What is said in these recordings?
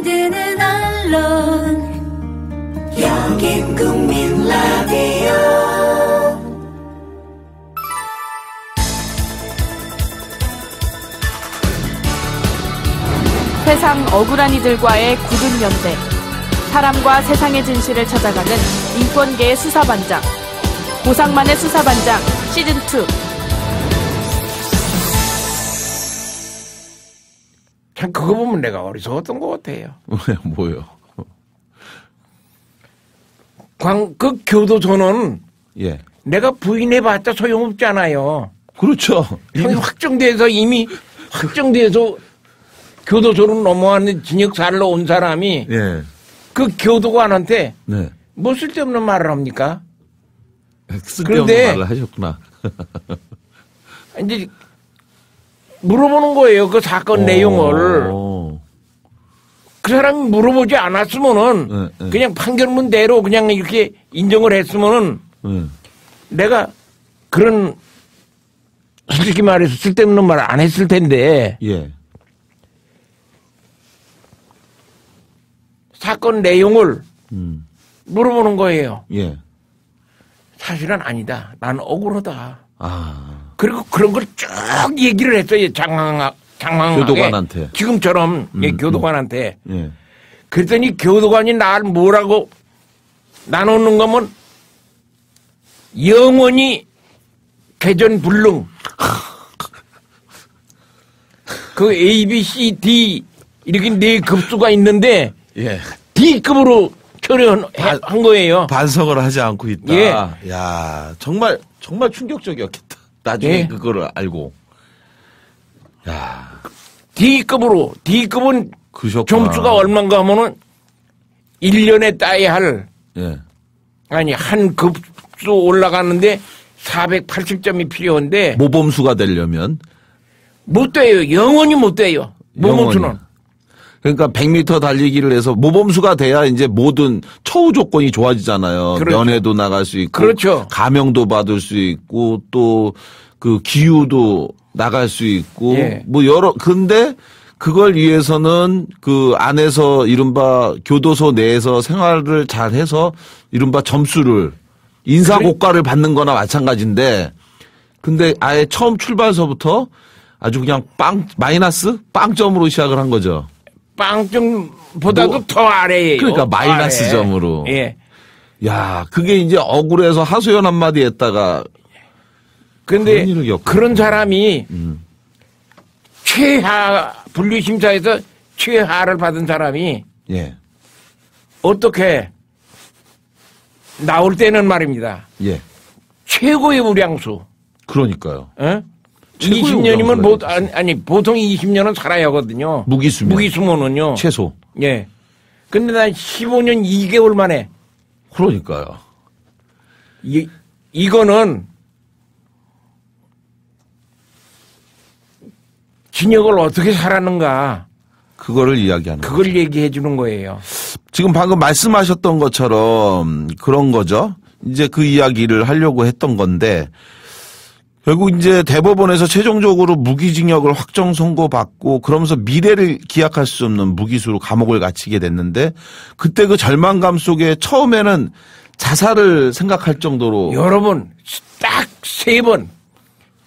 만드는 언론 여긴 국민 라디오. 세상 억울한 이들과의 굳은 연대, 사람과 세상의 진실을 찾아가는 인권계의 수사반장, 고상만의 수사반장 시즌2. 참 그거 보면 내가 어리석었던 것 같아요. 뭐요? 그 교도소는 예. 내가 부인해봤자 소용없잖아요. 그렇죠. 이미 확정돼서 교도소로 넘어가는 징역살로 온 사람이 예. 그 교도관한테 네. 뭐 쓸데없는 말을 합니까? 쓸데없는 말을 하셨구나. 이제 물어보는 거예요. 그 사건 내용을. 그 사람이 물어보지 않았으면은 그냥 판결문대로 그냥 이렇게 인정을 했으면은 내가 그런 솔직히 말해서 쓸데없는 말을 안 했을 텐데. 예. 사건 내용을 물어보는 거예요. 예. 사실은 아니다. 난 억울하다. 아. 그리고 그런 걸 쭉 얘기를 했어요. 장황하게. 교도관한테. 지금처럼 교도관한테. 예. 그랬더니 교도관이 날 뭐라고 나누는 거면 영원히 개전불능. 그 A, B, C, D 이렇게 네 급수가 있는데 예. D급으로 처리한 거예요. 반성을 하지 않고 있다. 예. 야, 정말 충격적이었겠다. 나중에 예. 그거를 알고. 야. D급은 그셨구나. 점수가 얼마인가 하면은 1년에 따야 할 예. 아니 한 급수 올라가는데 480점이 필요한데 모범수가 되려면 못 돼요. 영원히 못 돼요. 모범수는. 그러니까 100m 달리기를 해서 모범수가 돼야 이제 모든 처우 조건이 좋아지잖아요. 그렇죠. 면회도 나갈 수 있고, 그렇죠. 가명도 받을 수 있고, 또 그 기후도 나갈 수 있고, 예. 뭐 근데 그걸 위해서는 그 안에서 이른바 교도소 내에서 생활을 잘 해서 이른바 점수를 인사고과를 받는 거나 마찬가지인데, 근데 아예 처음 출발서부터 아주 그냥 마이너스 빵점으로 시작을 한 거죠. 빵점보다도 더 아래예요. 그러니까 마이너스 아래. 점으로. 예. 야, 그게 이제 억울해서 하소연 한마디 했다가. 근데 그런 사람이 최하 분류심사에서 최하를 받은 사람이 예. 어떻게 나올 때는 말입니다. 예. 최고의 우량수. 그러니까요. 어? 20년이면 보통 20년은 살아야 하거든요. 무기수면은요. 최소. 예. 근데 난 15년 2개월 만에. 그러니까요. 이거는 징역을 어떻게 살았는가. 그거를 이야기하는 그걸 거죠. 얘기해 주는 거예요. 지금 방금 말씀하셨던 것처럼 그런 거죠. 이제 그 이야기를 하려고 했던 건데 결국 이제 대법원에서 최종적으로 무기징역을 확정 선고받고 그러면서 미래를 기약할 수 없는 무기수로 감옥을 갇히게 됐는데 그때 그 절망감 속에 처음에는 자살을 생각할 정도로 여러분 딱 3번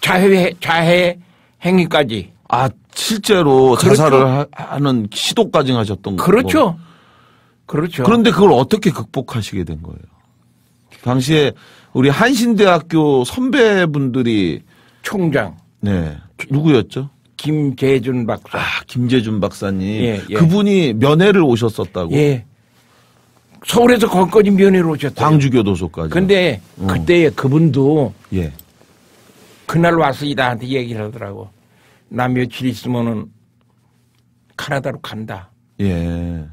자해 행위까지. 아 실제로 그렇죠. 자살을 하는 시도까지 하셨던 거죠. 그렇죠. 그렇죠. 그런데 그걸 어떻게 극복하시게 된 거예요? 당시에 우리 한신대학교 선배분들이 총장. 네. 누구였죠? 김재준 박사. 아, 김재준 박사님. 예, 예. 그분이 면회를 오셨었다고. 예. 서울에서 거기까지 면회를 오셨어요. 광주교도소까지. 근데 그때 그분도 예. 그날 와서 나한테 얘기를 하더라고. 나 며칠 있으면은 카나다로 간다. 예.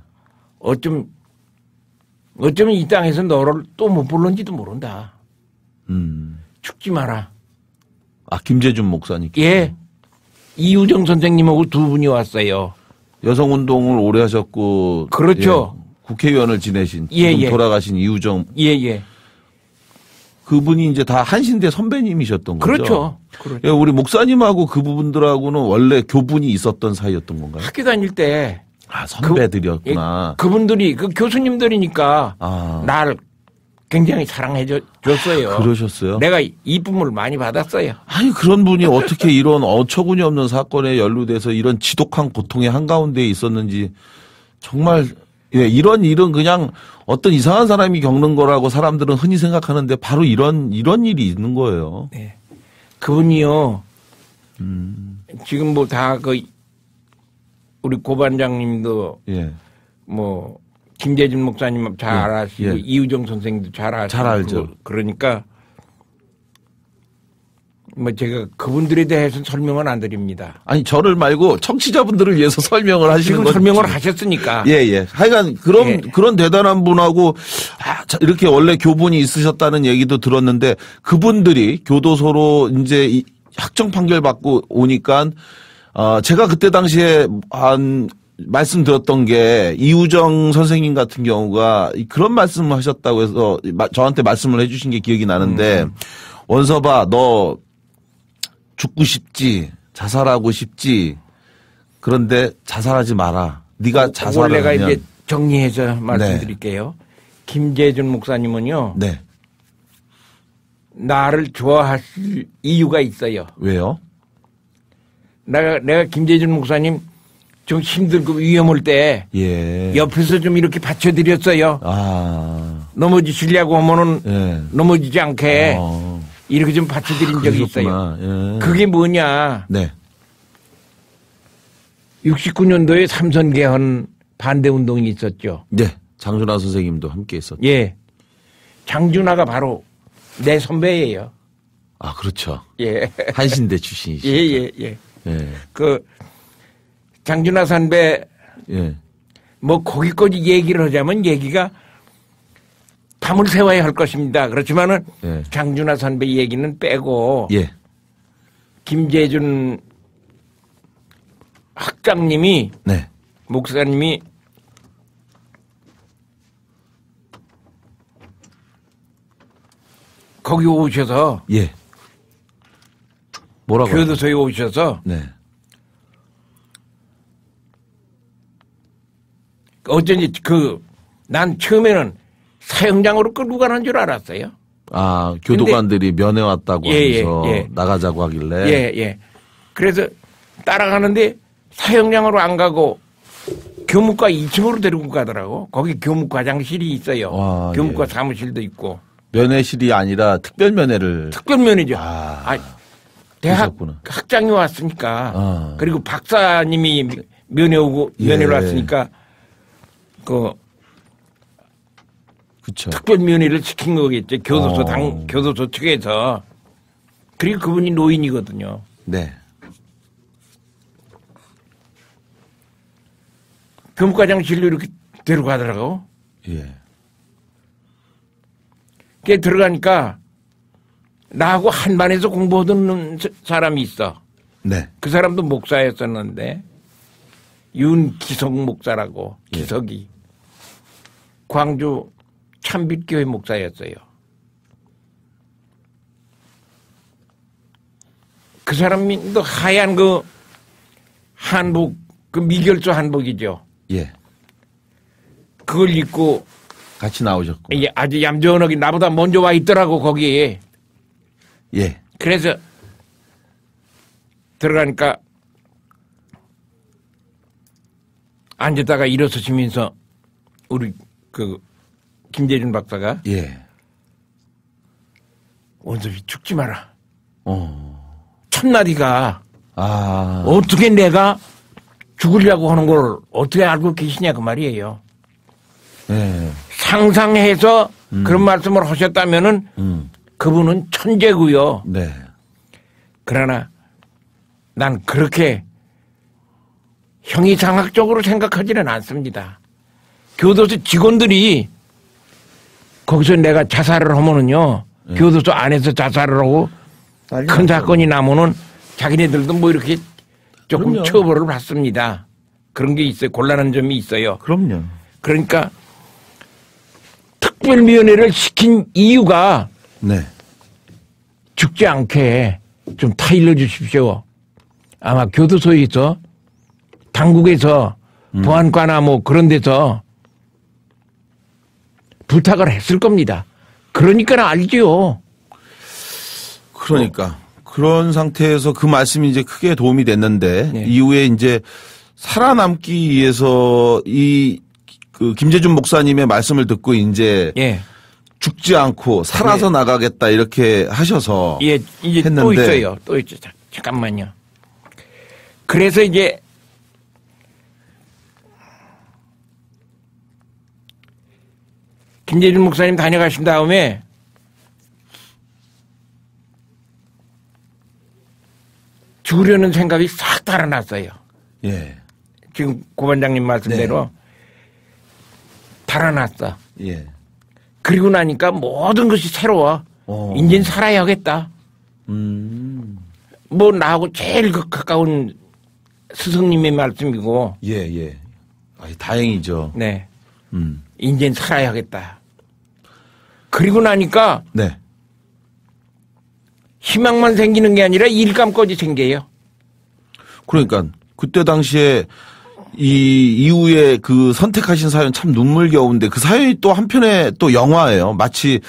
어쩌면 이 땅에서 너를 또 못 볼런지도 모른다. 죽지 마라. 아, 김재준 목사님께. 예. 이우정 선생님하고 두 분이 왔어요. 여성운동을 오래 하셨고. 그렇죠. 예, 국회의원을 지내신. 예, 지금 예. 돌아가신 이우정. 예, 예. 그분이 이제 다 한신대 선배님이셨던 거죠. 그렇죠. 그렇죠. 예, 우리 목사님하고 그 부분들하고는 원래 교분이 있었던 사이였던 건가요? 학교 다닐 때 아, 선배들이었구나. 그분들이 그 교수님들이니까 아. 날 굉장히 사랑해 줬어요. 그러셨어요? 내가 이쁨을 많이 받았어요. 아니, 그런 분이 어떻게 이런 어처구니 없는 사건에 연루돼서 이런 지독한 고통의 한가운데에 있었는지 정말, 예, 이런 일은 그냥 어떤 이상한 사람이 겪는 거라고 사람들은 흔히 생각하는데 바로 이런 일이 있는 거예요. 네. 그분이요. 지금 뭐 다 우리 고반장님도 예. 뭐 김재준 목사님 잘 예, 아시고 예. 이우정 선생님도 잘 아시고 잘 알죠. 그러니까 뭐 제가 그분들에 대해서는 설명은 안 드립니다. 아니, 저를 말고 청취자분들을 위해서 설명을 하시는 지금 거죠. 설명을 하셨으니까. 예, 예. 하여간 그런 대단한 분하고 이렇게 원래 교분이 있으셨다는 얘기도 들었는데 그분들이 교도소로 이제 확정 판결 받고 오니까 제가 그때 당시에 말씀드렸던 게 이우정 선생님 같은 경우가 그런 말씀을 하셨다고 해서 저한테 말씀을 해주신 게 기억이 나는데 원서봐, 너 죽고 싶지, 자살하고 싶지. 그런데 자살하지 마라. 네가 자살을 내가 하면. 이제 정리해서 말씀드릴게요. 김재준 목사님은요. 네. 나를 좋아하실 이유가 있어요. 왜요? 내가 김재준 목사님 좀 힘들고 위험할 때 예. 옆에서 좀 이렇게 받쳐드렸어요. 아. 넘어지시려고 하면은 예. 넘어지지 않게 어. 이렇게 좀 받쳐드린 적이 있어요. 그러셨구나. 예. 그게 뭐냐. 네. 69년도에 삼선개헌 반대운동이 있었죠. 네. 장준하 선생님도 함께 했었죠. 예. 장준하가 바로 내 선배예요. 아, 그렇죠. 예. 한신대 출신이시죠. 예. 예. 장준하 선배 예. 뭐 거기까지 얘기를 하자면 얘기가 밤을 새워야 할 것입니다. 그렇지만은 예. 장준하 선배 얘기는 빼고 예. 김재준 학장님이 네. 목사님이 거기 오셔서 예. 뭐라고? 교도소에 오셔서 네. 어쩐지 난 처음에는 사형장으로 끌고 가는 줄 알았어요. 아, 교도관들이 면회 왔다고 예, 하면서 예. 나가자고 하길래. 예. 그래서 따라가는데 사형장으로 안 가고 교무과 2층으로 데리고 가더라고. 거기 교무과 화장실이 있어요. 와, 교무과 예. 사무실도 있고. 면회실이 아니라 특별 면회를. 특별면이죠. 아, 대학 그러셨구나. 학장이 왔으니까. 아. 그리고 박사님이 면회를 예. 왔으니까 그쵸. 특별 면회를 시킨 거겠죠. 교도소 어. 교도소 측에서. 그리고 그분이 노인이거든요. 네. 교무과장실로 이렇게 데려가더라고. 예. 그게 들어가니까 나하고 한 반에서 공부하던 사람이 있어. 네. 그 사람도 목사였었는데 윤기석 목사라고. 예. 기석이. 광주 참빛교회 목사였어요. 그 사람이 또 하얀 한복, 미결조 한복이죠. 예. 그걸 입고 같이 나오셨고. 이게 아주 얌전하게 나보다 먼저 와 있더라고, 거기에. 예. 그래서 들어가니까 앉았다가 일어서시면서 우리 김재준 박사가 예. 원섭이 죽지 마라. 아. 첫마디가 어떻게 내가 죽으려고 하는 걸 어떻게 알고 계시냐 그 말이에요. 예. 상상해서 그런 말씀을 하셨다면은 그분은 천재고요. 네. 그러나 난 그렇게 형이상학적으로 생각하지는 않습니다. 교도소 직원들이 거기서 내가 자살을 하면은요. 교도소 안에서 자살을 하고 큰 사건이 나면은 자기네들도 뭐 이렇게 조금 그럼요. 처벌을 받습니다. 그런 게 있어요. 곤란한 점이 있어요. 그럼요. 그러니까 특별위원회를 시킨 이유가 네. 죽지 않게 좀 타일러 주십시오. 아마 교도소에서 당국에서 보안과나 뭐 그런 데서 부탁을 했을 겁니다. 그러니까 알죠. 그러니까 그런 상태에서 그 말씀이 이제 크게 도움이 됐는데 네. 이후에 이제 살아남기 위해서 그 김재준 목사님의 말씀을 듣고 이제 예. 죽지 않고 살아서 나가겠다 이렇게 하셔서 예, 이제 했는데 또 있어요. 또 있죠. 잠깐만요. 그래서 이제 김재준 목사님 다녀가신 다음에 죽으려는 생각이 싹 달아났어요. 예. 지금 고반장님 말씀대로 달아났어. 예. 그리고 나니까 모든 것이 새로워. 인제는 살아야겠다. 뭐 나하고 제일 가까운 스승님의 말씀이고. 예, 예. 아, 다행이죠. 네. 인제는 살아야겠다. 그리고 나니까 네. 희망만 생기는 게 아니라 일감까지 생겨요. 그러니까 그때 당시에 이후에 그 선택하신 사연 참 눈물겨운데 그 사연이 또 한편에 또 영화예요. 마치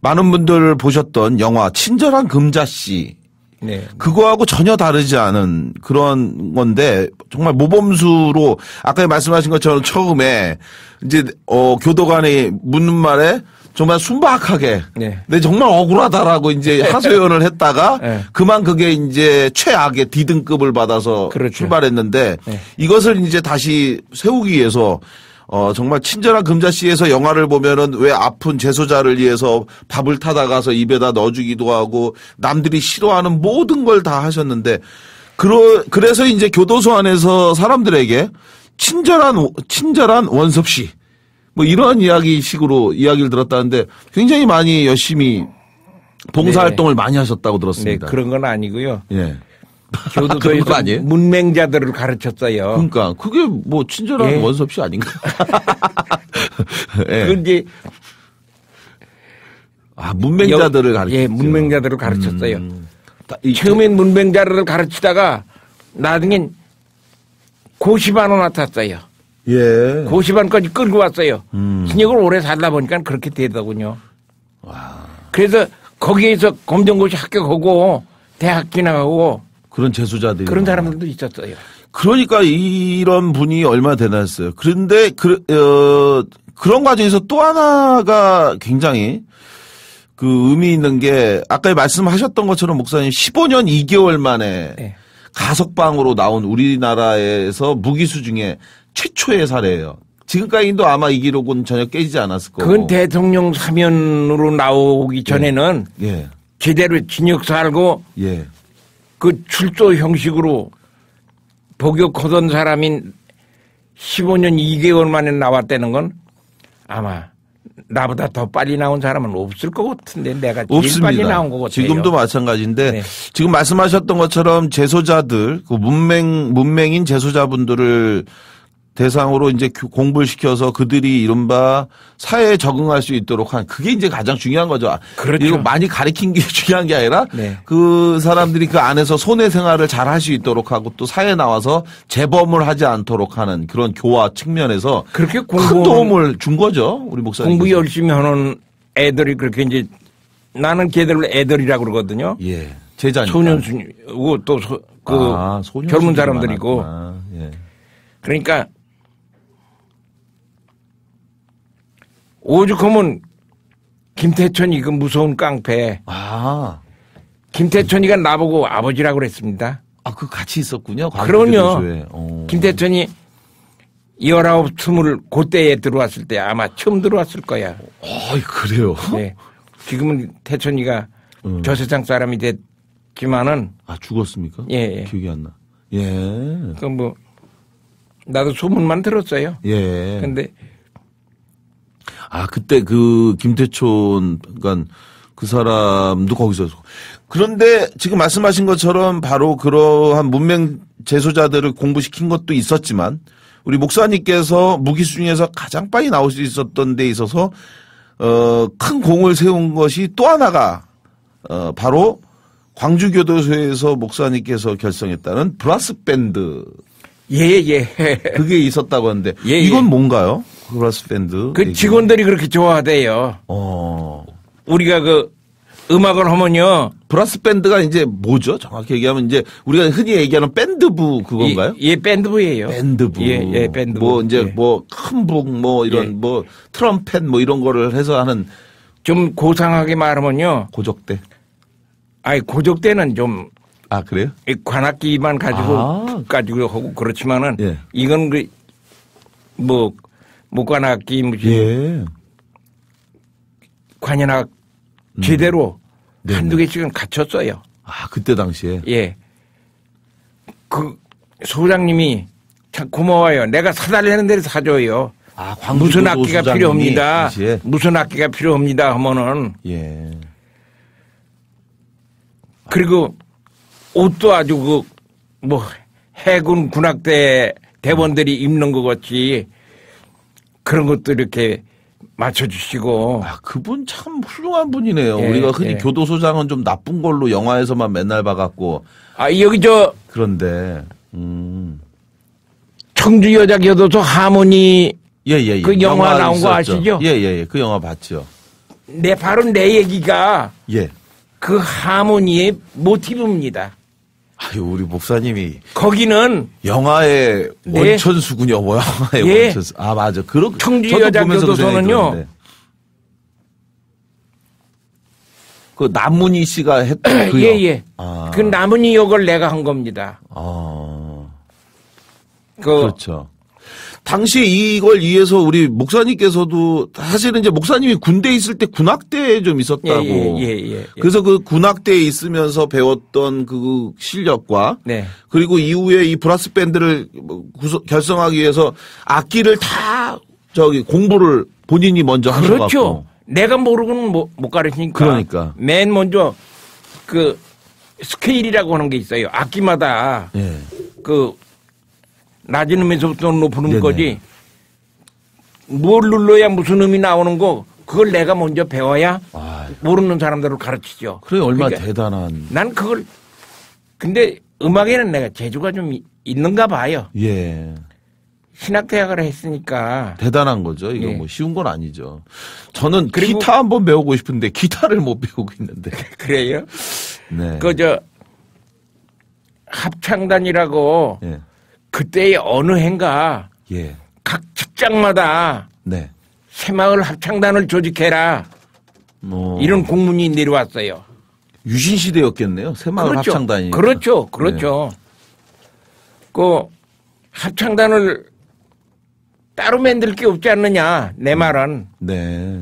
많은 분들 보셨던 영화 친절한 금자씨. 네. 그거하고 전혀 다르지 않은 그런 건데 정말 모범수로 아까 말씀하신 것처럼 처음에 이제 교도관이 묻는 말에 정말 순박하게 네. 근데 정말 억울하다라고 이제 하소연을 했다가 네. 그만 그게 이제 최악의 D등급을 받아서 그렇죠. 출발했는데 네. 이것을 이제 다시 세우기 위해서 정말 친절한 금자씨에서 영화를 보면은 왜 아픈 재소자를 위해서 밥을 타다 가서 입에다 넣어주기도 하고 남들이 싫어하는 모든 걸 다 하셨는데 그래서 이제 교도소 안에서 사람들에게 친절한 원섭 씨 뭐 이러한 이야기식으로 이야기를 들었다는데 굉장히 많이 열심히 봉사활동을 많이 하셨다고 네, 들었습니다. 그런 건 아니고요. 예. 그런 거 교도소에서 아니에요? 문맹자들을 가르쳤어요. 그러니까 그게 뭐 친절한 예. 원섭 씨 아닌가? 예. 그 이제 문맹자들을 가르쳤죠. 예, 문맹자들을 가르쳤어요. 이 처음엔 문맹자들을 가르치다가 나중엔 고시반으로 나탔어요. 예. 고시반까지 끌고 왔어요. 신역을 오래 살다 보니까 그렇게 되더군요. 그래서 거기에서 검정고시 합격하고 대학 지나가고 그런 재수자들이 그런 사람들도 있었어요. 그러니까 이런 분이 얼마나 대단했어요. 그런데 그런 과정에서 또 하나가 굉장히 그 의미 있는 게 아까 말씀하셨던 것처럼 목사님 15년 2개월 만에 네. 가석방으로 나온 우리나라에서 무기수 중에 최초의 사례예요. 지금까지도 아마 이 기록은 전혀 깨지지 않았을 거고. 그건 대통령 사면으로 나오기 전에는 예. 제대로 징역 살고 예. 그 출소 형식으로 복역하던 사람이 15년 2개월 만에 나왔다는 건 아마 나보다 더 빨리 나온 사람은 없을 것 같은데 내가 제일 없습니다. 빨리 나온 것 같아요. 지금도 마찬가지인데 네. 지금 말씀하셨던 것처럼 재소자들 그 문맹인 재소자분들을 대상으로 이제 공부를 시켜서 그들이 이른바 사회에 적응할 수 있도록 한 그게 이제 가장 중요한 거죠. 그렇죠. 이거 많이 가르친 게 중요한 게 아니라 네. 그 사람들이 그 안에서 손해 생활을 잘 할 수 있도록 하고 또 사회에 나와서 재범을 하지 않도록 하는 그런 교화 측면에서 그렇게 큰 도움을 준 거죠. 우리 목사님. 공부 열심히 하는 애들이 그렇게 이제 나는 걔들을 애들이라고 그러거든요. 예. 제자니까. 소년순이고 또 소년순이 젊은 사람들이고. 많았구나. 예. 그러니까 오죽하면 김태천이 그 무서운 깡패. 김태천이가 나보고 아버지라고 그랬습니다. 그 같이 있었군요. 그럼요. 김태천이 19, 20을 그때에 들어왔을 때 아마 처음 들어왔을 거야. 그래요? 네. 지금은 태천이가 저 세상 사람이 됐지만은. 죽었습니까? 예. 기억이 안 나. 예. 그 뭐, 나도 소문만 들었어요. 예. 근데. 그때 그 김태촌, 그러니까 그 사람도 거기서. 그런데 지금 말씀하신 것처럼 바로 그러한 문맹 재소자들을 공부시킨 것도 있었지만 우리 목사님께서 무기수 중에서 가장 빨리 나올 수 있었던 데 있어서 큰 공을 세운 것이 또 하나가 바로 광주교도소에서 목사님께서 결성했다는 브라스 밴드. 예. 그게 있었다고 하는데 예, 이건 뭔가요? 브라스 밴드. 그 직원들이 그렇게 좋아하대요. 우리가 그 음악을 하면요. 브라스 밴드가 이제 뭐죠? 정확히 얘기하면 이제 우리가 흔히 얘기하는 밴드부 그건가요? 예, 밴드부예요. 밴드부. 예, 밴드부. 뭐 이제 예. 뭐 큰 북 뭐 이런 예. 뭐 트럼펫 뭐 이런 거를 해서 하는 좀 고상하게 말하면요. 고적대. 아니 고적대는 좀 아, 그래요? 관악기만 가지고 하고 그렇지만은 예. 이건 그 뭐 목관악기 무슨 예. 관현악 제대로 네네. 한두 개씩은 갖췄어요. 아, 그때 당시에. 예. 그 소장님이 참 고마워요. 내가 사달라는 대로 사줘요. 아, 무슨 악기가 소장님이 필요합니다. 당시에? 무슨 악기가 필요합니다 하면은 예. 그리고 옷도 아주 그 뭐 해군 군악대 대원들이 입는 것 같이 그런 것도 이렇게 맞춰주시고. 아, 그분 참 훌륭한 분이네요. 예, 우리가 흔히 예. 교도소장은 좀 나쁜 걸로 영화에서만 맨날 봐갖고. 아 여기 저 그런데, 청주 여자 교도소 하모니 예. 그 영화 나온 거 있었죠. 아시죠? 예. 그 영화 봤죠. 바로 내 얘기가 예. 그 하모니의 모티브입니다. 아유, 우리 목사님이 거기는 영화의 네. 원천수군요. 뭐 영화의 예. 원천수. 아, 맞아. 그렇게. 청주 저도 여자 보면서 그 생각이 교도소는요. 들었는데. 그 남문희 씨가 했던 그 역. 예. 아. 그 남은이 역을 내가 한 겁니다. 그렇죠. 당시 이걸 위해서 우리 목사님께서도 사실은 이제 목사님이 군대에 있을 때 군악대에 좀 있었다고. 예. 그래서 그 군악대에 있으면서 배웠던 그 실력과 네. 그리고 이후에 이 브라스 밴드를 결성하기 위해서 악기를 다 공부를 본인이 먼저 하셔갖고. 그렇죠. 내가 모르고는 못 가르치니까. 그러니까. 맨 먼저 그 스케일이라고 하는 게 있어요. 악기마다 예. 그 낮은 음에서부터 높은 네네. 음까지 뭘 눌러야 무슨 음이 나오는 거 그걸 내가 먼저 배워야 모르는 사람들을 가르치죠. 그래 얼마나 그러니까 대단한. 난 그걸 근데 음악에는 내가 재주가 좀 있는가 봐요. 예. 신학대학을 했으니까. 대단한 거죠. 이거 예. 뭐 쉬운 건 아니죠. 저는 그리고- 기타 한번 배우고 싶은데 기타를 못 배우고 있는데. 그래요? 네. 합창단이라고 예. 그때의 어느 해인가 예. 각 직장마다 네. 새마을 합창단을 조직해라. 이런 공문이 내려왔어요. 유신 시대였겠네요. 새마을 그렇죠. 합창단이. 그렇죠. 네. 그 합창단을 따로 만들 게 없지 않느냐. 내 말은. 네.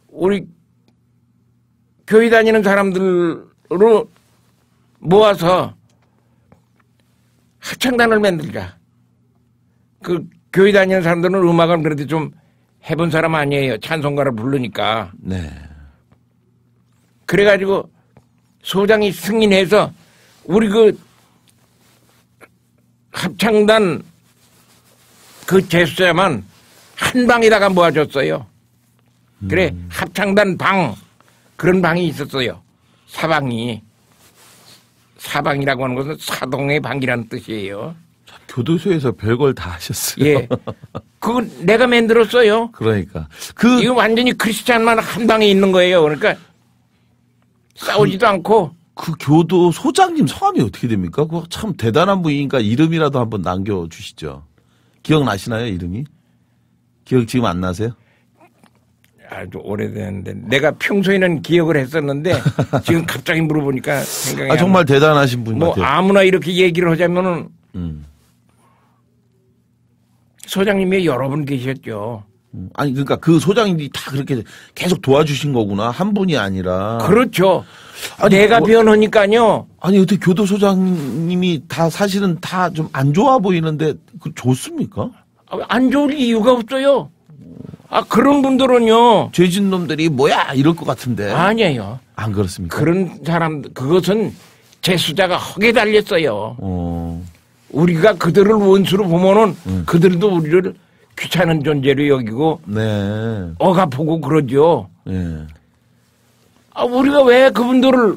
우리 교회 다니는 사람들로 모아서 합창단을 만들자. 그 교회 다니는 사람들은 음악은 그래도 좀 해본 사람 아니에요. 찬송가를 부르니까. 네. 그래가지고 소장이 승인해서 우리 그 합창단 그 제수자만 한 방에다가 모아줬어요. 그래 합창단 방 그런 방이 있었어요. 사방이라고 하는 것은 사동의 방이라는 뜻이에요. 교도소에서 별걸 다 하셨어요. 예, 그거 내가 만들었어요. 그러니까 이거 완전히 크리스찬만 한 방에 있는 거예요. 그러니까 싸우지도 않고. 그 교도소장님 성함이 어떻게 됩니까? 그거 참 대단한 분이니까 이름이라도 한번 남겨주시죠. 기억나시나요, 이름이? 기억 지금 안 나세요? 아주 오래됐는데 내가 평소에는 기억을 했었는데 지금 갑자기 물어보니까 생각이 정말 대단하신 분 뭐 같아요. 아무나 이렇게 얘기를 하자면은 소장님이 여러 분 계셨죠. 아니 그러니까 그 소장님이 다 그렇게 계속 도와주신 거구나. 한 분이 아니라. 그렇죠. 아니, 내가 변하니까요. 아니 어떻게 교도소장님이 다 사실은 다 좀 안 좋아 보이는데 그 좋습니까? 안 좋을 이유가 없어요. 그런 분들은요. 죄진 놈들이 뭐야 이럴 것 같은데. 아니에요. 안 그렇습니까? 그런 사람 그것은 재수자가 헉에 달렸어요. 우리가 그들을 원수로 보면은 그들도 우리를 귀찮은 존재로 여기고 네. 억압하고 그러죠. 네. 우리가 왜 그분들을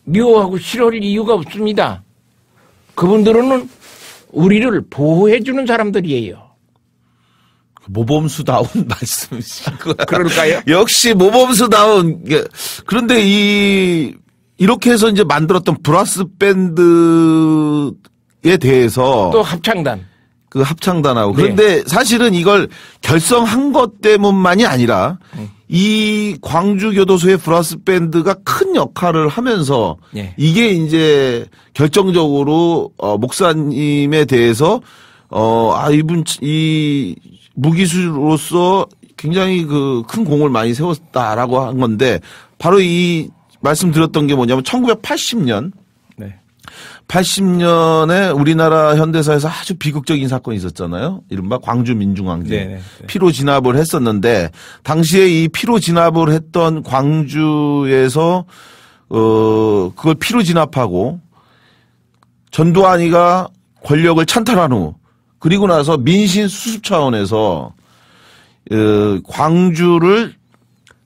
미워하고 싫어할 이유가 없습니다. 그분들은 우리를 보호해주는 사람들이에요. 모범수다운 말씀이신 거야. 그럴까요? 역시 모범수다운. 그런데 이렇게 해서 이제 만들었던 브라스 밴드에 대해서 또 합창단. 그 합창단하고. 그런데 사실은 이걸 결성한 것 때문만이 아니라 이 광주교도소의 브라스 밴드가 큰 역할을 하면서 이게 이제 결정적으로 목사님에 대해서 이분 이 무기수로서 굉장히 그 큰 공을 많이 세웠다라고 한 건데 바로 이 말씀드렸던 게 뭐냐면 1980년 80년에 우리나라 현대사에서 아주 비극적인 사건이 있었잖아요. 이른바 광주민중항쟁. 피로 진압을 했었는데 당시에 이 피로 진압을 했던 광주에서 그걸 피로 진압하고 전두환이가 권력을 찬탈한 후 그리고 나서 민심 수습 차원에서 광주를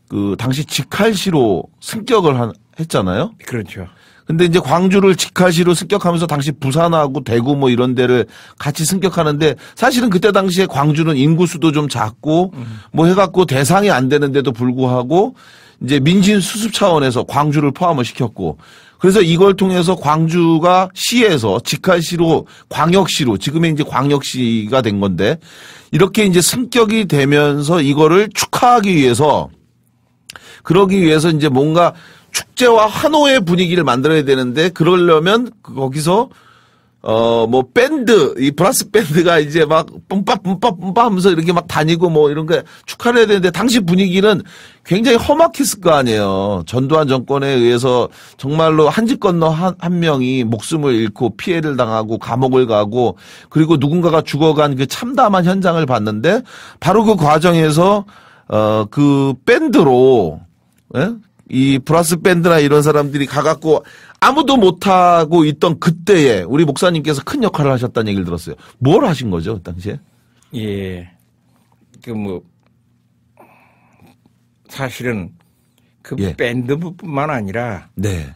그 당시 직할시로 승격을 했잖아요. 그렇죠. 근데 이제 광주를 직할시로 승격하면서 당시 부산하고 대구 뭐 이런 데를 같이 승격하는데 사실은 그때 당시에 광주는 인구수도 좀 작고 뭐 해갖고 대상이 안 되는데도 불구하고 이제 민심 수습 차원에서 광주를 포함을 시켰고 그래서 이걸 통해서 광주가 시에서 직할시로 광역시로 지금의 이제 광역시가 된 건데 이렇게 이제 승격이 되면서 이거를 축하하기 위해서 그러기 위해서 이제 뭔가 축제와 환호의 분위기를 만들어야 되는데 그러려면 거기서 뭐 밴드 이 브라스 밴드가 이제 막 뿜빠 하면서 이렇게 막 다니고 뭐 이런 거 축하를 해야 되는데 당시 분위기는 굉장히 험악했을 거 아니에요. 전두환 정권에 의해서 정말로 한 집 건너 한 명이 목숨을 잃고 피해를 당하고 감옥을 가고 그리고 누군가가 죽어간 그 참담한 현장을 봤는데 바로 그 과정에서 그 밴드로 이 브라스 밴드나 이런 사람들이 가갖고 아무도 못하고 있던 그때에 우리 목사님께서 큰 역할을 하셨다는 얘기를 들었어요. 뭘 하신 거죠, 그 당시에? 예. 그 뭐, 사실은 그 밴드뿐만 아니라. 네.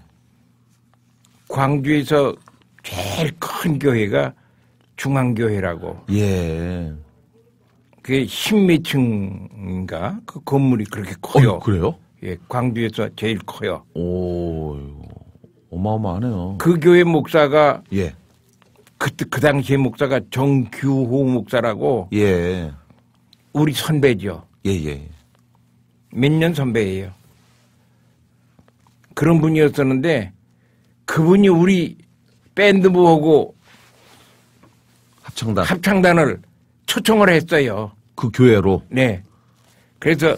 광주에서 제일 큰 교회가 중앙교회라고. 예. 그게 10몇 층인가? 그 건물이 그렇게 커요. 그래요? 예, 광주에서 제일 커요. 오, 어마어마하네요. 그 교회 목사가 예. 그 당시에 목사가 정규호 목사라고 예. 우리 선배죠. 예. 몇 년 선배예요. 그런 분이었었는데 그분이 우리 밴드부하고 합창단을 초청을 했어요. 그 교회로? 네. 그래서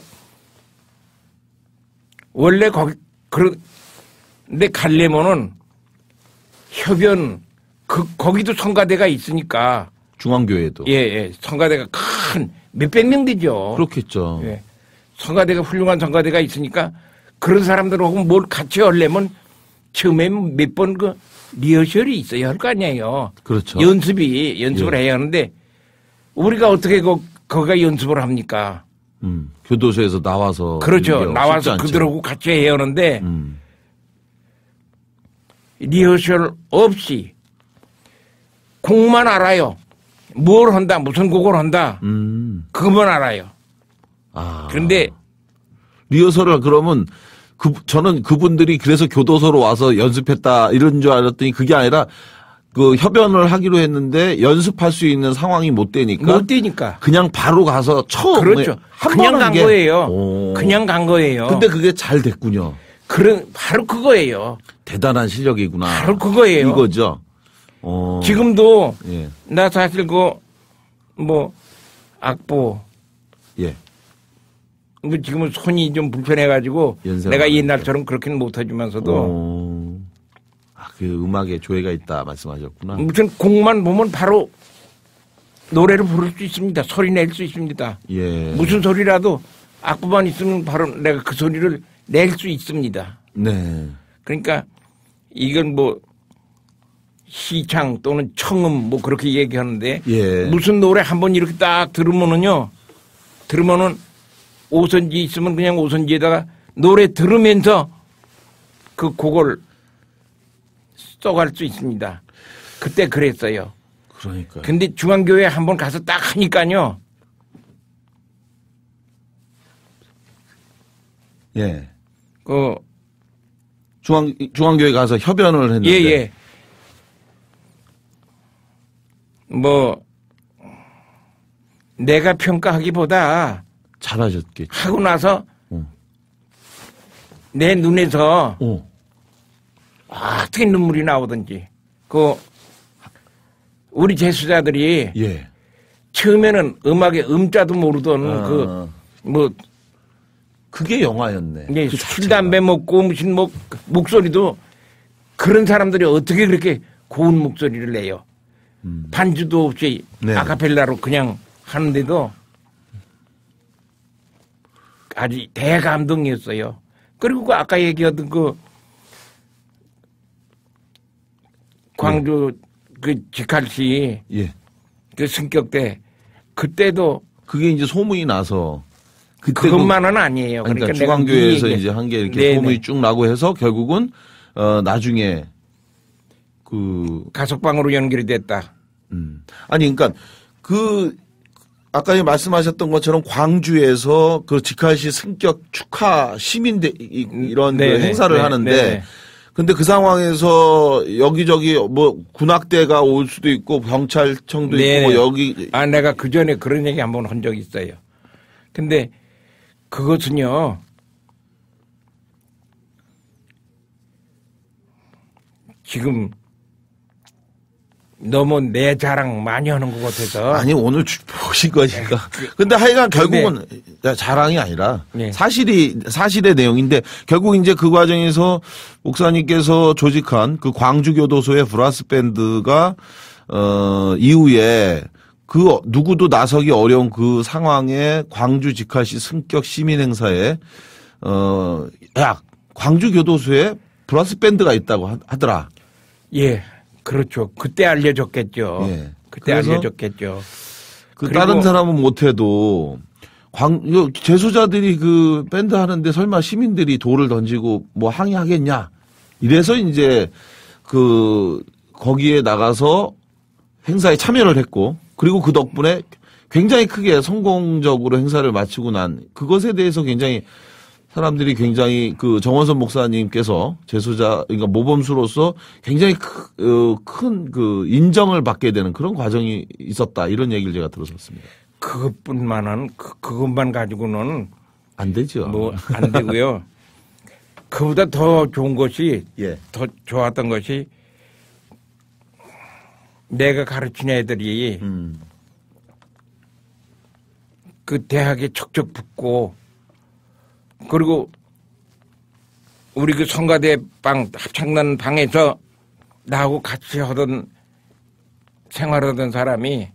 원래 근데 가려면은 협연, 거기도 성가대가 있으니까. 중앙교회도. 예. 성가대가 큰, 몇백 명 되죠. 그렇겠죠. 예. 성가대가, 훌륭한 성가대가 있으니까 그런 사람들하고 뭘 같이 하려면 처음에 몇 번 리허설이 있어야 할 거 아니에요. 그렇죠. 연습을 해야 하는데 우리가 어떻게 거기가 연습을 합니까? 교도소에서 나와서. 그렇죠. 나와서 그들하고 같이 해야 하는데 리허설 없이 곡만 알아요. 뭘 한다, 무슨 곡을 한다. 그것만 알아요. 그런데 리허설을 그러면 저는 그분들이 그래서 교도소로 와서 연습했다 이런 줄 알았더니 그게 아니라 그 협연을 하기로 했는데 연습할 수 있는 상황이 못 되니까 그냥 바로 가서 처음에 그렇죠. 그냥 간 거예요. 그냥 간 거예요. 근데 그게 잘 됐군요. 바로 그거예요. 대단한 실력이구나. 바로 그거예요. 이거죠. 지금도 나 사실 악보 지금은 손이 좀 불편해가지고 내가 옛날처럼 그렇게는 못해주면서도 그 음악에 조예가 있다 말씀하셨구나. 무슨 곡만 보면 바로 노래를 부를 수 있습니다. 소리 낼 수 있습니다. 예. 무슨 소리라도 악보만 있으면 바로 내가 그 소리를 낼 수 있습니다. 네. 그러니까 이건 시창 또는 청음 그렇게 얘기하는데 무슨 노래 한번 이렇게 딱 들으면은 오선지 있으면 그냥 오선지에다가 노래 들으면서 그 곡을 써갈 수 있습니다. 그때 그랬어요. 그러니까. 근데 중앙교회 한번 가서 딱 하니까요. 예. 그 중앙교회 가서 협연을 했는데. 예. 뭐 내가 평가하기보다 잘하셨겠죠. 하고 나서 내 눈에서 어떻게 눈물이 나오든지 우리 제수자들이 예. 처음에는 음악의 음자도 모르던 그게 영화였네. 예, 술 담배 먹고 무슨 목소리도 그런 사람들이 어떻게 그렇게 고운 목소리를 내요. 반주도 없이 네. 아카펠라로 그냥 하는데도 아주 대감동이었어요. 그리고 아까 얘기하던 광주 직할시 예. 그 승격 때 그때도 그게 이제 소문이 나서 그것만은 아니에요. 그러니까 중앙교회에서 이제 한 게 이렇게 네네. 소문이 쭉 나고 해서 결국은 나중에 가석방으로 연결이 됐다. 아니 그러니까 아까 말씀하셨던 것처럼 광주에서 그 직할시 승격 축하 시민대 이런 그 행사를 하는데 근데 그 상황에서 여기저기 뭐 군악대가 올 수도 있고 경찰청도 있고 뭐 여기 내가 그 전에 그런 얘기 한번 한 적이 있어요. 근데 그것은요. 지금 너무 내 자랑 많이 하는 것 같아서. 아니 오늘 보신 거니까. 근데 하여간 결국은 자랑이 아니라 사실의 내용인데 결국 이제 그 과정에서 목사님께서 조직한 그 광주교도소의 브라스 밴드가 이후에 그 누구도 나서기 어려운 그 상황에 광주 직할시 승격 시민 행사에 광주교도소에 브라스 밴드가 있다고 하더라. 예. 그렇죠. 그때 알려줬겠죠. 예. 그때 알려줬겠죠. 다른 사람은 못해도 재소자들이 그 밴드 하는데 설마 시민들이 돌을 던지고 뭐 항의하겠냐. 이래서 이제 거기에 나가서 행사에 참여를 했고 그리고 그 덕분에 굉장히 크게 성공적으로 행사를 마치고 난 그것에 대해서 굉장히 사람들이 굉장히 정원선 목사님께서 재소자, 그러니까 모범수로서 굉장히 큰 인정을 받게 되는 그런 과정이 있었다. 이런 얘기를 제가 들었었습니다. 그것만 가지고는 안 되죠. 안 되고요. 그보다 더 좋은 것이, 더 좋았던 것이 내가 가르친 애들이 그 대학에 척척 붙고 그리고 우리 그 성가대 합창단 방에서 나하고 같이 생활하던 사람이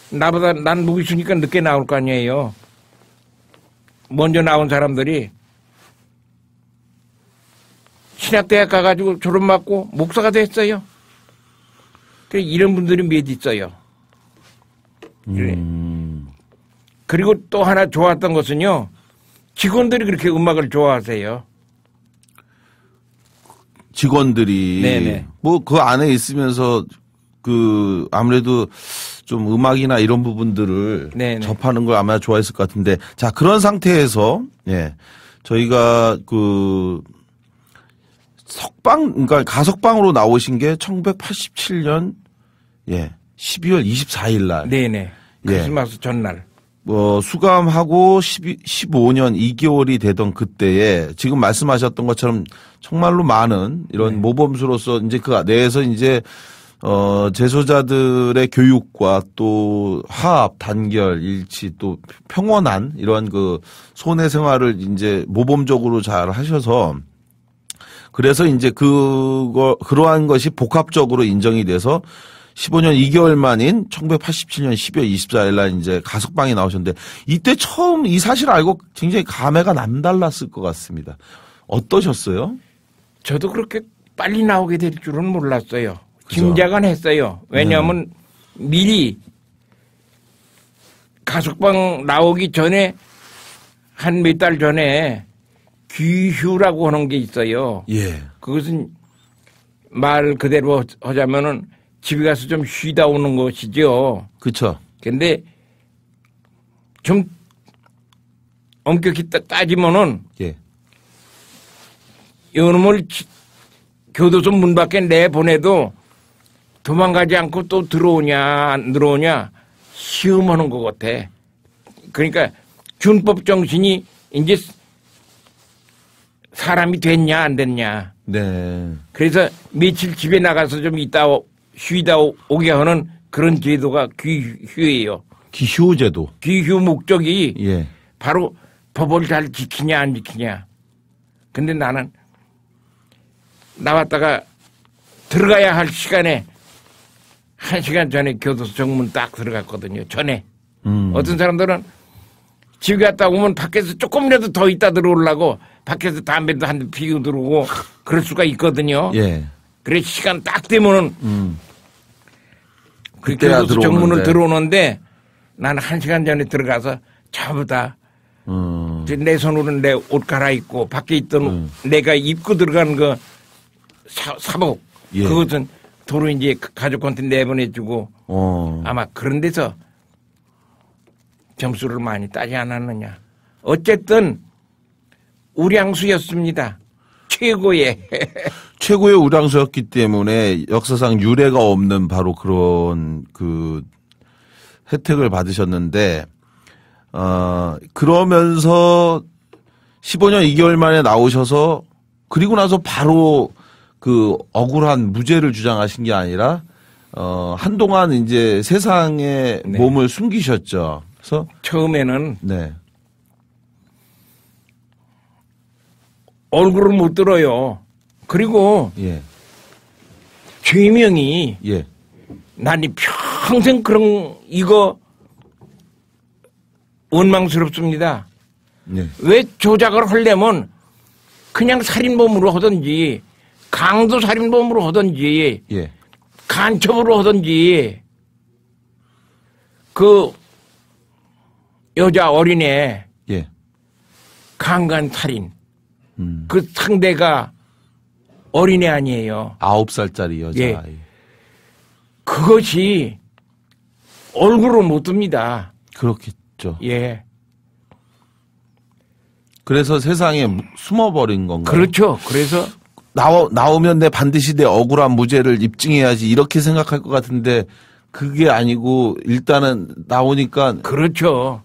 나보다 난 무기수니까 늦게 나올 거 아니에요. 먼저 나온 사람들이 신학대학 가가지고 졸업받고 목사가 됐어요. 이런 분들이 몇 있어요. 그리고 또 하나 좋았던 것은요. 직원들이 그렇게 음악을 좋아하세요. 직원들이 네네. 그 안에 있으면서 아무래도 좀 음악이나 이런 부분들을 접하는 걸 아마 좋아했을 것 같은데 자 그런 상태에서 저희가 그러니까 가석방으로 나오신 게 1987년 12월 24일 날. 네네. 크리스마스 전날. 수감하고 15년 2개월이 되던 그때에 지금 말씀하셨던 것처럼 정말로 많은 이런 모범수로서 이제 그 내에서 이제 재소자들의 교육과 또 화합, 단결, 일치 또 평온한 이런 손해 생활을 이제 모범적으로 잘 하셔서 그래서 이제 그러한 것이 복합적으로 인정이 돼서 15년 2개월 만인 1987년 12월 24일 날 이제 가석방에 나오셨는데 이때 처음 이 사실을 알고 굉장히 감회가 남달랐을 것 같습니다. 어떠셨어요? 저도 그렇게 빨리 나오게 될 줄은 몰랐어요. 짐작은 했어요. 왜냐하면 미리 가석방 나오기 전에 한 몇 달 전에 귀휴라고 하는 게 있어요. 예. 그것은 말 그대로 하자면은 집에 가서 좀 쉬다 오는 것이죠. 그렇죠. 근데 좀 엄격히 따지면은 예. 이놈을 교도소 문 밖에 내보내도 도망가지 않고 또 들어오냐 안 들어오냐 시험하는 것 같아. 그러니까 준법 정신이 이제 사람이 됐냐 안 됐냐. 네. 그래서 며칠 집에 나가서 좀 있다 쉬다 오게 하는 그런 제도가 귀휴예요. 기휴제도. 귀휴 목적이 예. 바로 법을 잘 지키냐 안 지키냐. 근데 나는 나왔다가 들어가야 할 시간에 1시간 전에 교도소 정문 딱 들어갔거든요. 전에. 어떤 사람들은 집에 갔다 오면 밖에서 조금이라도 더 있다 들어오려고 밖에서 담배도 한 대 피우고 들어오고 그럴 수가 있거든요. 예. 그래 시간 딱 되면은 그 그때야 교도소 정문을 들어오는데. 들어오는데 나는 1시간 전에 들어가서 전부 다 내 손으로 내 옷 갈아입고 밖에 있던 내가 입고 들어간 그 사복 예. 그것은 도로 이제 가족한테 내보내주고 아마 그런 데서 점수를 많이 따지 않았느냐. 어쨌든 우량수였습니다. 최고의. 최고의 우량수였기 때문에 역사상 유례가 없는 바로 그런 그 혜택을 받으셨는데, 그러면서 15년 2개월 만에 나오셔서 그리고 나서 바로 그 억울한 무죄를 주장하신 게 아니라, 한동안 이제 세상에 네. 몸을 숨기셨죠. 그래서 처음에는 네. 얼굴을 못 들어요. 그리고 예. 죄명이 예. 난 평생 그런 이거 원망스럽습니다. 예. 왜 조작을 하려면 그냥 살인범으로 하든지 강도 살인범으로 하든지 예. 간첩으로 하든지 그 여자 어린애 예. 강간 살인 그 상대가 어린애 아니에요. 9살짜리 여자. 예. 아이. 그것이 얼굴을 못 듭니다. 그렇겠죠. 예. 그래서 세상에 숨어버린 건가요? 그렇죠. 그래서 나오면 반드시 내 억울한 무죄를 입증해야지 이렇게 생각할 것 같은데 그게 아니고 일단은 나오니까 그렇죠.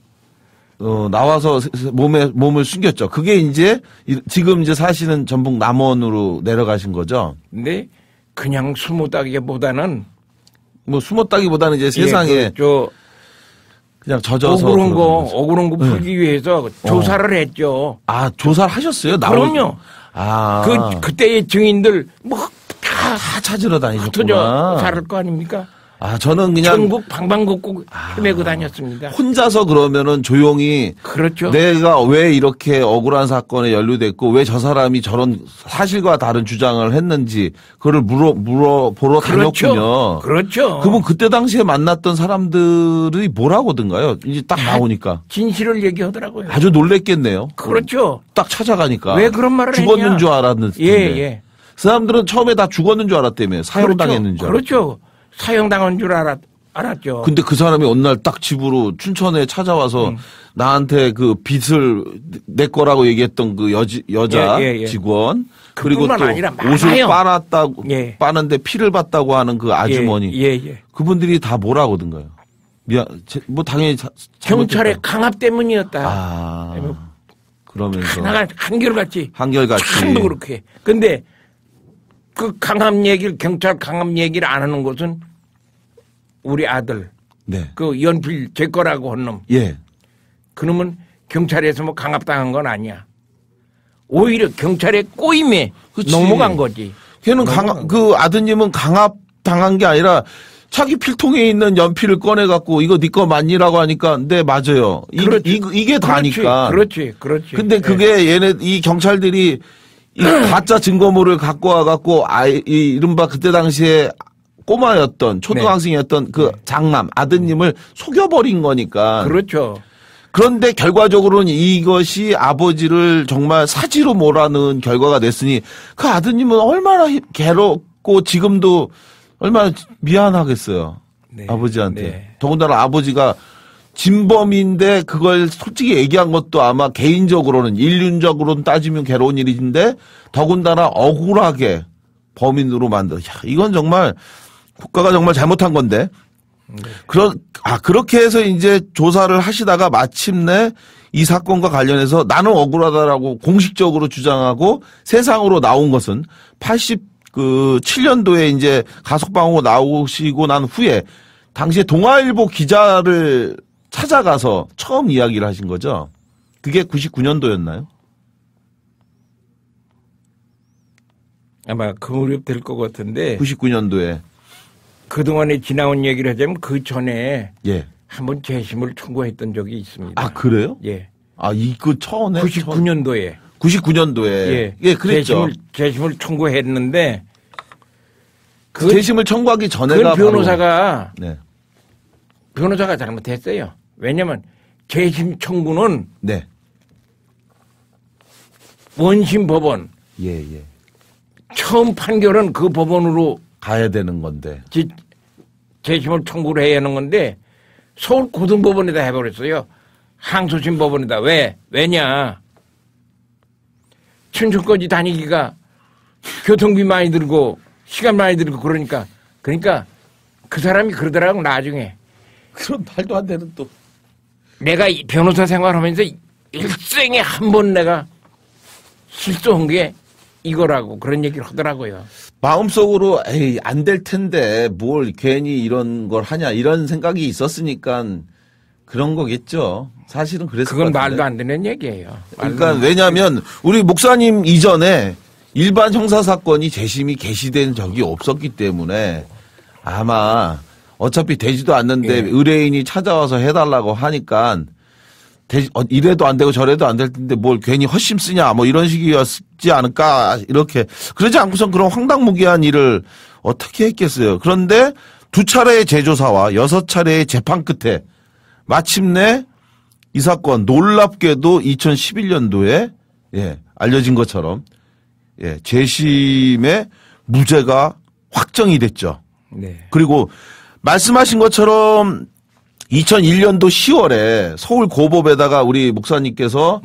나와서 몸을 숨겼죠. 그게 이제 지금 이제 사시는 전북 남원으로 내려가신 거죠. 근데 그냥 숨었다기보다는 뭐 숨었다기보다는 이제 세상에 예, 그냥 젖어서 억울한 그러는 거죠. 억울한 거 풀기 위해서 조사를 했죠. 아, 조사를 하셨어요? 그럼요. 아. 그때의 증인들 뭐 다 다 찾으러 흩어져 다니셨구나. 살을 거 아닙니까? 아, 저는 그냥 전국 방방곡곡 헤매고 다녔습니다. 혼자서 그러면은 조용히 그렇죠. 내가 왜 이렇게 억울한 사건에 연루됐고 왜 저 사람이 저런 사실과 다른 주장을 했는지 그거를 보러 다녔군요. 그렇죠. 그러면 그때 당시에 만났던 사람들이 뭐라고든가요? 이제 딱 나오니까 진실을 얘기하더라고요. 아주 놀랬겠네요. 그렇죠. 딱 찾아가니까 왜 그런 말을 죽었는 했냐? 줄 알았는데. 예, 예. 그 사람들은 처음에 다 죽었는 줄 알았다며. 사형당했는 줄 알았죠. 그렇죠. 사형당한 줄 알았죠. 근데 그 사람이 어느 날 딱 집으로 춘천에 찾아와서 나한테 그 빚을 내 거라고 얘기했던 그 여자 예, 예, 예. 직원 그리고 또 그뿐만 아니라 옷을 많아요. 빨았다고 예. 빠는데 피를 봤다고 하는 그 아주머니 예, 예. 그분들이 다 뭐라고든가요? 뭐 당연히 경찰의 잘못했다. 강압 때문이었다. 아 그러면서 하나가 한결같이 한결같이 한도 그렇게. 근데 그 경찰 강압 얘기를 안 하는 것은 우리 아들, 네. 그 연필 제 거라고 한 놈. 예. 그놈은 경찰에서 뭐 강압당한 건 아니야. 오히려 경찰의 꼬임에 그치. 넘어간 거지. 걔는 그 아드님은 강압 당한 게 아니라 자기 필통에 있는 연필을 꺼내 갖고 이거 네 거 맞니라고 하니까 네 맞아요. 이게 다니까. 그렇지. 근데 그게 이 경찰들이 이 가짜 증거물을 갖고 와 갖고 이 이른바 그때 당시에 꼬마였던 초등학생이었던 그 장남 아드님을 속여버린 거니까. 그렇죠. 그런데 결과적으로는 이것이 아버지를 정말 사지로 몰아넣은 결과가 됐으니 그 아드님은 얼마나 괴롭고 했고 지금도 얼마나 미안하겠어요. 네. 아버지한테. 네. 더군다나 아버지가 진범인데 그걸 솔직히 얘기한 것도 아마 개인적으로는 인륜적으로는 따지면 괴로운 일인데 더군다나 억울하게 범인으로 만들어. 야, 이건 정말 국가가 정말 잘못한 건데. 그렇게 해서 이제 조사를 하시다가 마침내 이 사건과 관련해서 나는 억울하다라고 공식적으로 주장하고 세상으로 나온 것은 87년도에 이제 가석방하고 나오시고 난 후에 당시에 동아일보 기자를 찾아가서 처음 이야기를 하신 거죠. 그게 99년도였나요? 아마 그 무렵 될 것 같은데 99년도에. 그동안에 지나온 얘기를 하자면 그 전에 예. 한번 재심을 청구했던 적이 있습니다. 아, 그래요? 예. 아, 그 처음에? 99년도에. 99년도에. 예, 그랬죠. 재심을 청구했는데 재심을 청구하기 전에가 그 변호사가 바로, 네. 변호사가 잘못했어요. 왜냐면 재심 청구는 네. 원심 법원 예, 예. 처음 판결은 그 법원으로 가야 되는 건데. 재심을 청구를 해야 하는 건데 서울 고등법원에다 해버렸어요. 항소심 법원에다. 왜냐. 춘천까지 다니기가 교통비 많이 들고 시간 많이 들고 그러니까 그 사람이 그러더라고 나중에. 그런 말도 안 되는 또. 내가 변호사 생활하면서 일생에 한 번 내가 실수한 게 이거라고 그런 얘기를 하더라고요. 마음속으로 에이 안 될 텐데 뭘 괜히 이런 걸 하냐 이런 생각이 있었으니까 그런 거겠죠. 사실은 그랬을 것 그건 같은데. 말도 안 되는 얘기예요. 그러니까 왜냐하면 우리 목사님 이전에 일반 형사 사건이 재심이 개시된 적이 없었기 때문에 아마 어차피 되지도 않는데 예. 의뢰인이 찾아와서 해달라고 하니까 이래도 안 되고 저래도 안 될 텐데 뭘 괜히 헛심 쓰냐 뭐 이런 식이었지 않을까 이렇게 그러지 않고선 그런 황당무계한 일을 어떻게 했겠어요. 그런데 2차례의 재조사와 6차례의 재판 끝에 마침내 이 사건 놀랍게도 2011년도에 예, 알려진 것처럼 예, 재심의 무죄가 확정이 됐죠. 네. 그리고 말씀하신 것처럼 2001년도 10월에 서울 고법에다가 우리 목사님께서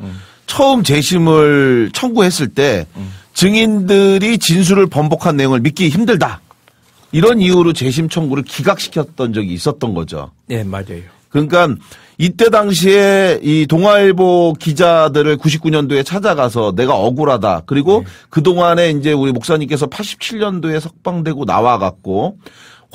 처음 재심을 청구했을 때 증인들이 진술을 번복한 내용을 믿기 힘들다. 이런 이유로 재심 청구를 기각시켰던 적이 있었던 거죠. 네, 맞아요. 그러니까 이때 당시에 이 동아일보 기자들을 99년도에 찾아가서 내가 억울하다. 그리고 그동안에 이제 우리 목사님께서 87년도에 석방되고 나와갖고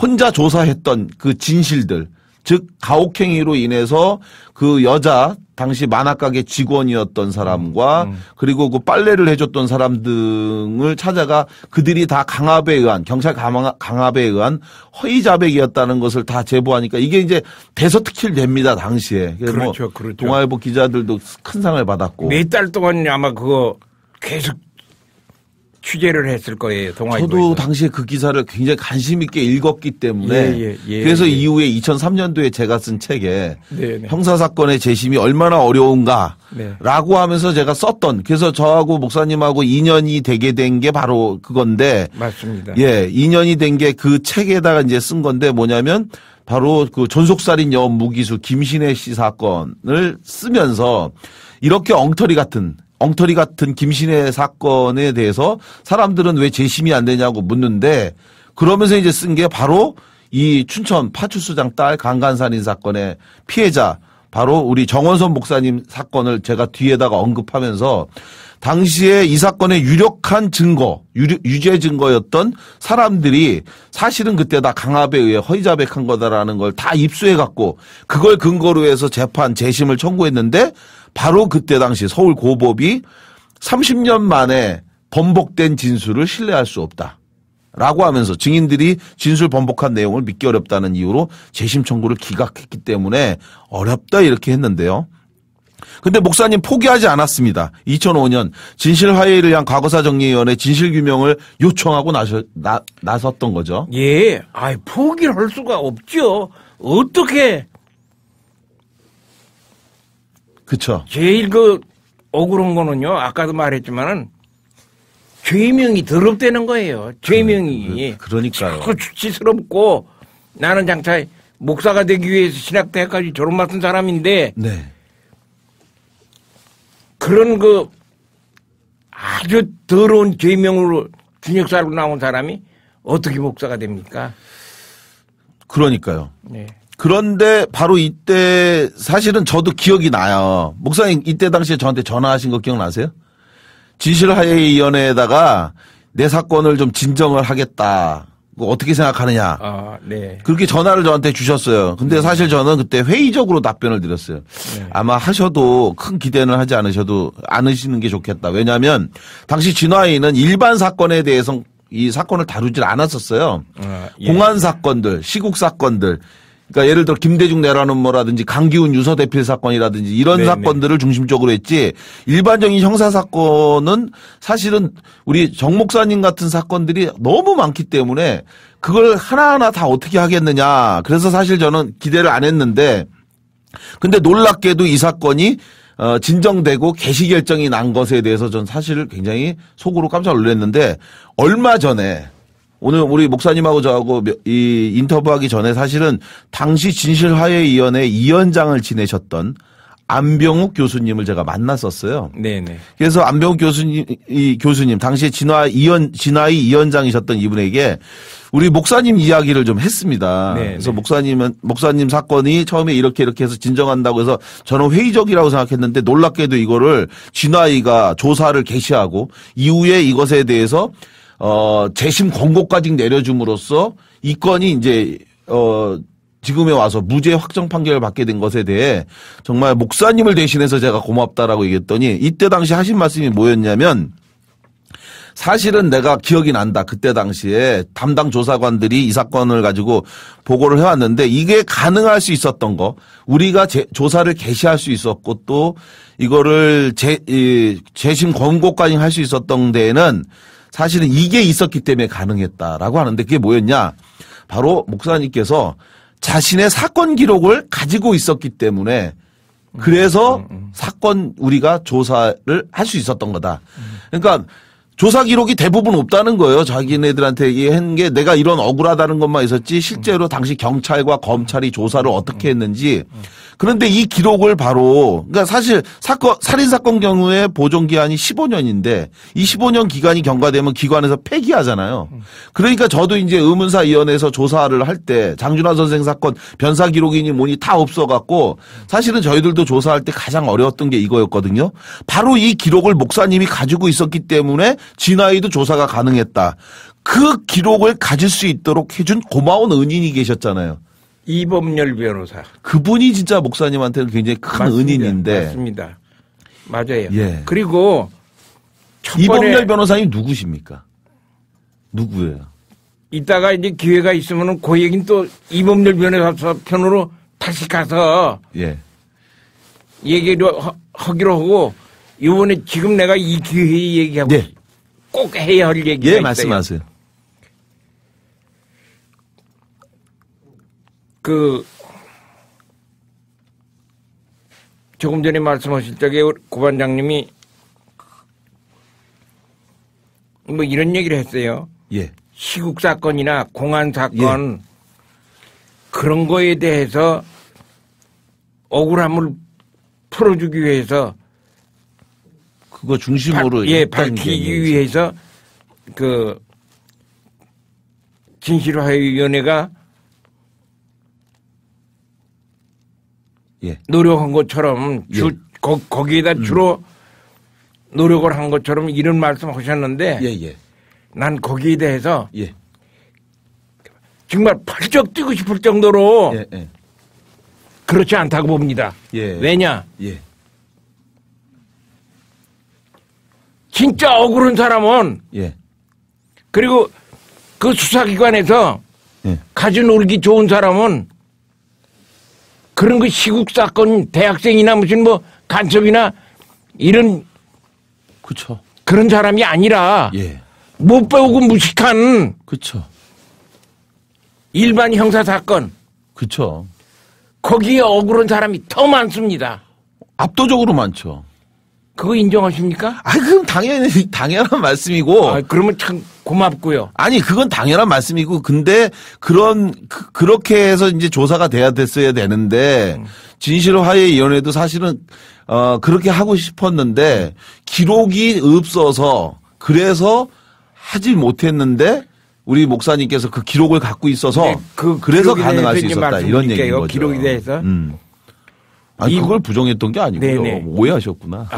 혼자 조사했던 그 진실들, 즉 가혹행위로 인해서 그 여자 당시 만화가게 직원이었던 사람과 그리고 그 빨래를 해줬던 사람 등을 찾아가 그들이 다 강압에 의한 경찰 강압에 의한 허위 자백이었다는 것을 다 제보하니까 이게 이제 대서특필됩니다 당시에. 그렇죠, 뭐 그렇죠. 동아일보 기자들도 큰 상을 받았고. 몇 달 동안 아마 그거 계속 취재를 했을 거예요. 동아일보에서. 저도 당시에 그 기사를 굉장히 관심 있게 읽었기 때문에 그래서 이후에 2003년도에 제가 쓴 책에 형사사건의 재심이 얼마나 어려운가라고 하면서 제가 썼던 그래서 저하고 목사님하고 인연이 되게 된 게 바로 그건데 맞습니다. 예, 인연이 된 게 그 책에다가 이제 쓴 건데 뭐냐면 바로 그 존속살인 여원 무기수 김신혜 씨 사건을 쓰면서 이렇게 엉터리 같은 김신혜 사건에 대해서 사람들은 왜 재심이 안 되냐고 묻는데 그러면서 이제 쓴 게 바로 이 춘천 파출소장 딸 강간살인 사건의 피해자 바로 우리 정원선 목사님 사건을 제가 뒤에다가 언급하면서 당시에 이 사건의 유력한 증거, 유죄 증거였던 사람들이 사실은 그때 다 강압에 의해 허위 자백한 거다라는 걸 다 입수해 갖고 그걸 근거로 해서 재심을 청구했는데 바로 그때 당시 서울 고법이 30년 만에 번복된 진술을 신뢰할 수 없다. 라고 하면서 증인들이 진술 번복한 내용을 믿기 어렵다는 이유로 재심 청구를 기각했기 때문에 어렵다 이렇게 했는데요. 근데 목사님 포기하지 않았습니다. 2005년 진실화해를 위한 과거사정리위원회 진실규명을 요청하고 나섰던 거죠. 예, 포기를 할 수가 없죠. 어떻게. 그쵸. 제일 억울한 거는요, 아까도 말했지만은 죄명이 더럽다는 거예요. 죄명이. 그러니까요. 자꾸 수치스럽고 나는 장차 목사가 되기 위해서 신학대학까지 졸업 맡은 사람인데 네. 그런 그 아주 더러운 죄명으로 준역사로 나온 사람이 어떻게 목사가 됩니까? 그러니까요. 네. 그런데 바로 이때 사실은 저도 기억이 나요. 목사님 이때 당시에 저한테 전화하신 거 기억나세요? 진실화해위원회에다가 내 사건을 좀 진정을 하겠다. 어떻게 생각하느냐. 네. 그렇게 전화를 저한테 주셨어요. 근데 사실 저는 그때 회의적으로 답변을 드렸어요. 네. 아마 하셔도 큰 기대는 하지 않으시는 게 좋겠다. 왜냐하면 당시 진화위는 일반 사건에 대해서 이 사건을 다루질 않았었어요. 예. 공안 사건들, 시국 사건들. 그러니까 예를 들어 김대중 내란음모라든지 강기훈 유서 대필 사건이라든지 이런 네네. 사건들을 중심적으로 했지 일반적인 형사 사건은 사실은 우리 정 목사님 같은 사건들이 너무 많기 때문에 그걸 하나하나 다 어떻게 하겠느냐. 그래서 사실 저는 기대를 안 했는데 근데 놀랍게도 이 사건이 진정되고 개시 결정이 난 것에 대해서 전 사실 굉장히 속으로 깜짝 놀랐는데 얼마 전에 오늘 우리 목사님하고 저하고 이 인터뷰하기 전에 사실은 당시 진실화해위원회 2위원장을 지내셨던 안병욱 교수님을 제가 만났었어요. 네네. 그래서 안병욱 교수님 당시에 진화위 2위원장이셨던 이분에게 우리 목사님 이야기를 좀 했습니다. 네네. 그래서 목사님 사건이 처음에 이렇게 해서 진정한다고 해서 저는 회의적이라고 생각했는데 놀랍게도 이거를 진화위가 조사를 개시하고 이후에 이것에 대해서 재심 권고까지 내려줌으로써 이 건이 이제 지금에 와서 무죄 확정 판결을 받게 된 것에 대해 정말 목사님을 대신해서 제가 고맙다라고 얘기했더니 이때 당시 하신 말씀이 뭐였냐면 사실은 내가 기억이 난다. 그때 당시에 담당 조사관들이 이 사건을 가지고 보고를 해왔는데 이게 가능할 수 있었던 거 우리가 조사를 개시할 수 있었고 또 이거를 재심 권고까지 할 수 있었던 데에는 사실은 이게 있었기 때문에 가능했다라고 하는데 그게 뭐였냐. 바로 목사님께서 자신의 사건 기록을 가지고 있었기 때문에 그래서 사건 우리가 조사를 할 수 있었던 거다. 그러니까 조사 기록이 대부분 없다는 거예요. 자기네들한테 한 게 내가 이런 억울하다는 것만 있었지 실제로 당시 경찰과 검찰이 조사를 어떻게 했는지 그런데 이 기록을 바로 그러니까 사실 살인사건 경우에 보존기한이 15년인데 이 15년 기간이 경과되면 기관에서 폐기하잖아요. 그러니까 저도 이제 의문사위원회에서 조사를 할 때 장준하 선생 사건 변사 기록이니 뭐니 다 없어갖고 사실은 저희들도 조사할 때 가장 어려웠던 게 이거였거든요. 바로 이 기록을 목사님이 가지고 있었기 때문에 진화위도 조사가 가능했다. 그 기록을 가질 수 있도록 해준 고마운 은인이 계셨잖아요. 이범열 변호사. 그분이 진짜 목사님한테는 굉장히 큰 맞습니다. 은인인데. 맞습니다. 맞아요. 예. 그리고 이범열 변호사님 누구십니까? 누구예요? 이따가 이제 기회가 있으면은 그 얘기는 또 이범열 변호사 편으로 다시 가서 예. 얘기를 하기로 하고 이번에 지금 내가 이 기회에 얘기하고 예. 꼭 해야 할 얘기가 예, 있어요. 말씀하세요. 조금 전에 말씀하실 적에 고 반장님이 뭐 이런 얘기를 했어요. 예. 시국 사건이나 공안 사건 그런 거에 대해서 억울함을 풀어주기 위해서 그거 중심으로 밝히기 위해서 그 진실화해위원회가 예. 노력한 것처럼 거기에다 주로 노력을 한 것처럼 이런 말씀하셨는데 예. 난 거기에 대해서 예. 정말 펄쩍 뛰고 싶을 정도로 예. 그렇지 않다고 봅니다. 예. 왜냐? 예. 진짜 억울한 사람은 예. 그리고 그 수사기관에서 예. 가져 놀기 좋은 사람은 그런 그 시국 사건 대학생이나 무슨 뭐 간첩이나 이런 그쵸. 그런 사람이 아니라 예. 못 배우고 무식한 그쵸. 일반 형사 사건 그쵸. 거기에 억울한 사람이 더 많습니다. 압도적으로 많죠. 그거 인정하십니까? 그럼 당연한 말씀이고. 그러면 참 고맙고요. 아니, 그건 당연한 말씀이고, 근데 그렇게 해서 이제 조사가 됐어야 되는데, 진실화해위원회도 사실은, 그렇게 하고 싶었는데, 기록이 없어서, 그래서 하지 못했는데, 우리 목사님께서 그 기록을 갖고 있어서, 그래서 가능할 수 있었다. 이런 얘기인 거죠. 기록에 대해서. 그걸 부정했던 게 아니고요. 네네. 오해하셨구나.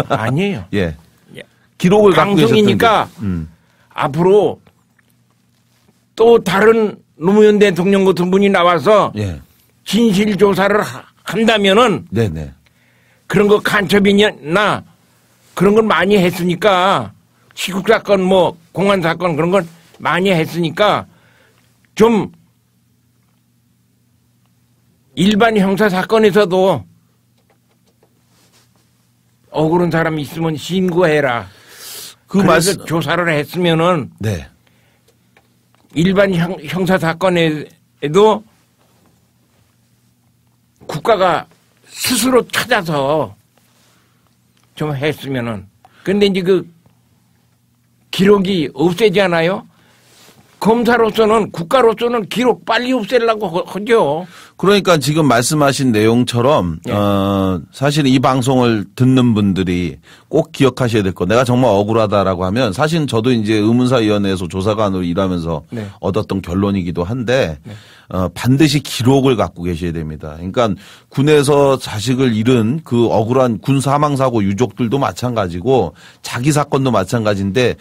아니에요. 예. 기록을 갖고 방송이니까 앞으로 또 다른 노무현 대통령 같은 분이 나와서 예. 진실 조사를 한다면은 네네. 그런 거 간첩이나 그런 걸 많이 했으니까 시국 사건 뭐 공안 사건 그런 건 많이 했으니까 좀 일반 형사 사건에서도 억울한 사람이 있으면 신고해라. 그래서 말씀 조사를 했으면은 네. 일반 형사 사건에도 국가가 스스로 찾아서 좀 했으면은. 근데 이제 그 기록이 없애잖아요. 검사로서는 국가로서는 기록 빨리 없애려고 하죠. 그러니까 지금 말씀하신 내용처럼 예. 사실 이 방송을 듣는 분들이 꼭 기억하셔야 될 거. 내가 정말 억울하다라고 하면 사실 저도 이제 의문사위원회에서 조사관으로 일하면서 네. 얻었던 결론이기도 한데 네. 반드시 기록을 갖고 계셔야 됩니다. 그러니까 군에서 자식을 잃은 그 억울한 군 사망사고 유족들도 마찬가지고 자기 사건도 마찬가지인데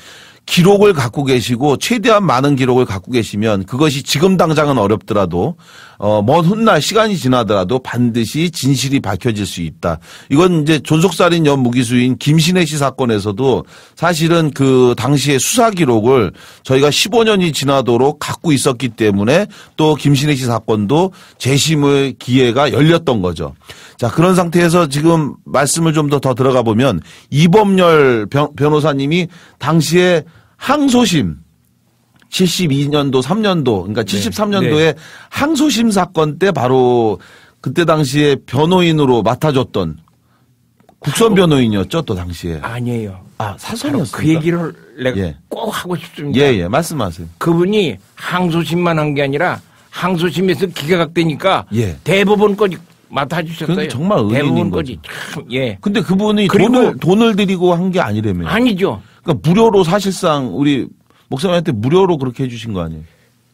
기록을 갖고 계시고 최대한 많은 기록을 갖고 계시면 그것이 지금 당장은 어렵더라도 먼 훗날 시간이 지나더라도 반드시 진실이 밝혀질 수 있다. 이건 이제 존속살인 연무기수인 김신혜 씨 사건에서도 사실은 그 당시의 수사 기록을 저희가 15년이 지나도록 갖고 있었기 때문에 또 김신혜 씨 사건도 재심의 기회가 열렸던 거죠. 자, 그런 상태에서 지금 말씀을 좀 더 들어가 보면 이범열 변호사님이 당시에 항소심 72년도 3년도 그러니까 73년도에 네. 항소심 사건 때 바로 그때 당시에 변호인으로 맡아줬던 국선 변호인이었죠, 또 당시에. 아니에요. 사선이었어요. 그 얘기를 내가 예. 꼭 하고 싶습니다. 예, 말씀하세요. 그분이 항소심만 한 게 아니라 항소심에서 기각되니까 예. 대법원까지 맡아주셨어요. 그건 정말 은인인 대법원까지 참, 예. 근데 그분이 그리고 돈을 들이고 한 게 아니라며요. 아니죠. 그러니까 무료로 사실상 우리 목사님한테 무료로 그렇게 해주신 거 아니에요?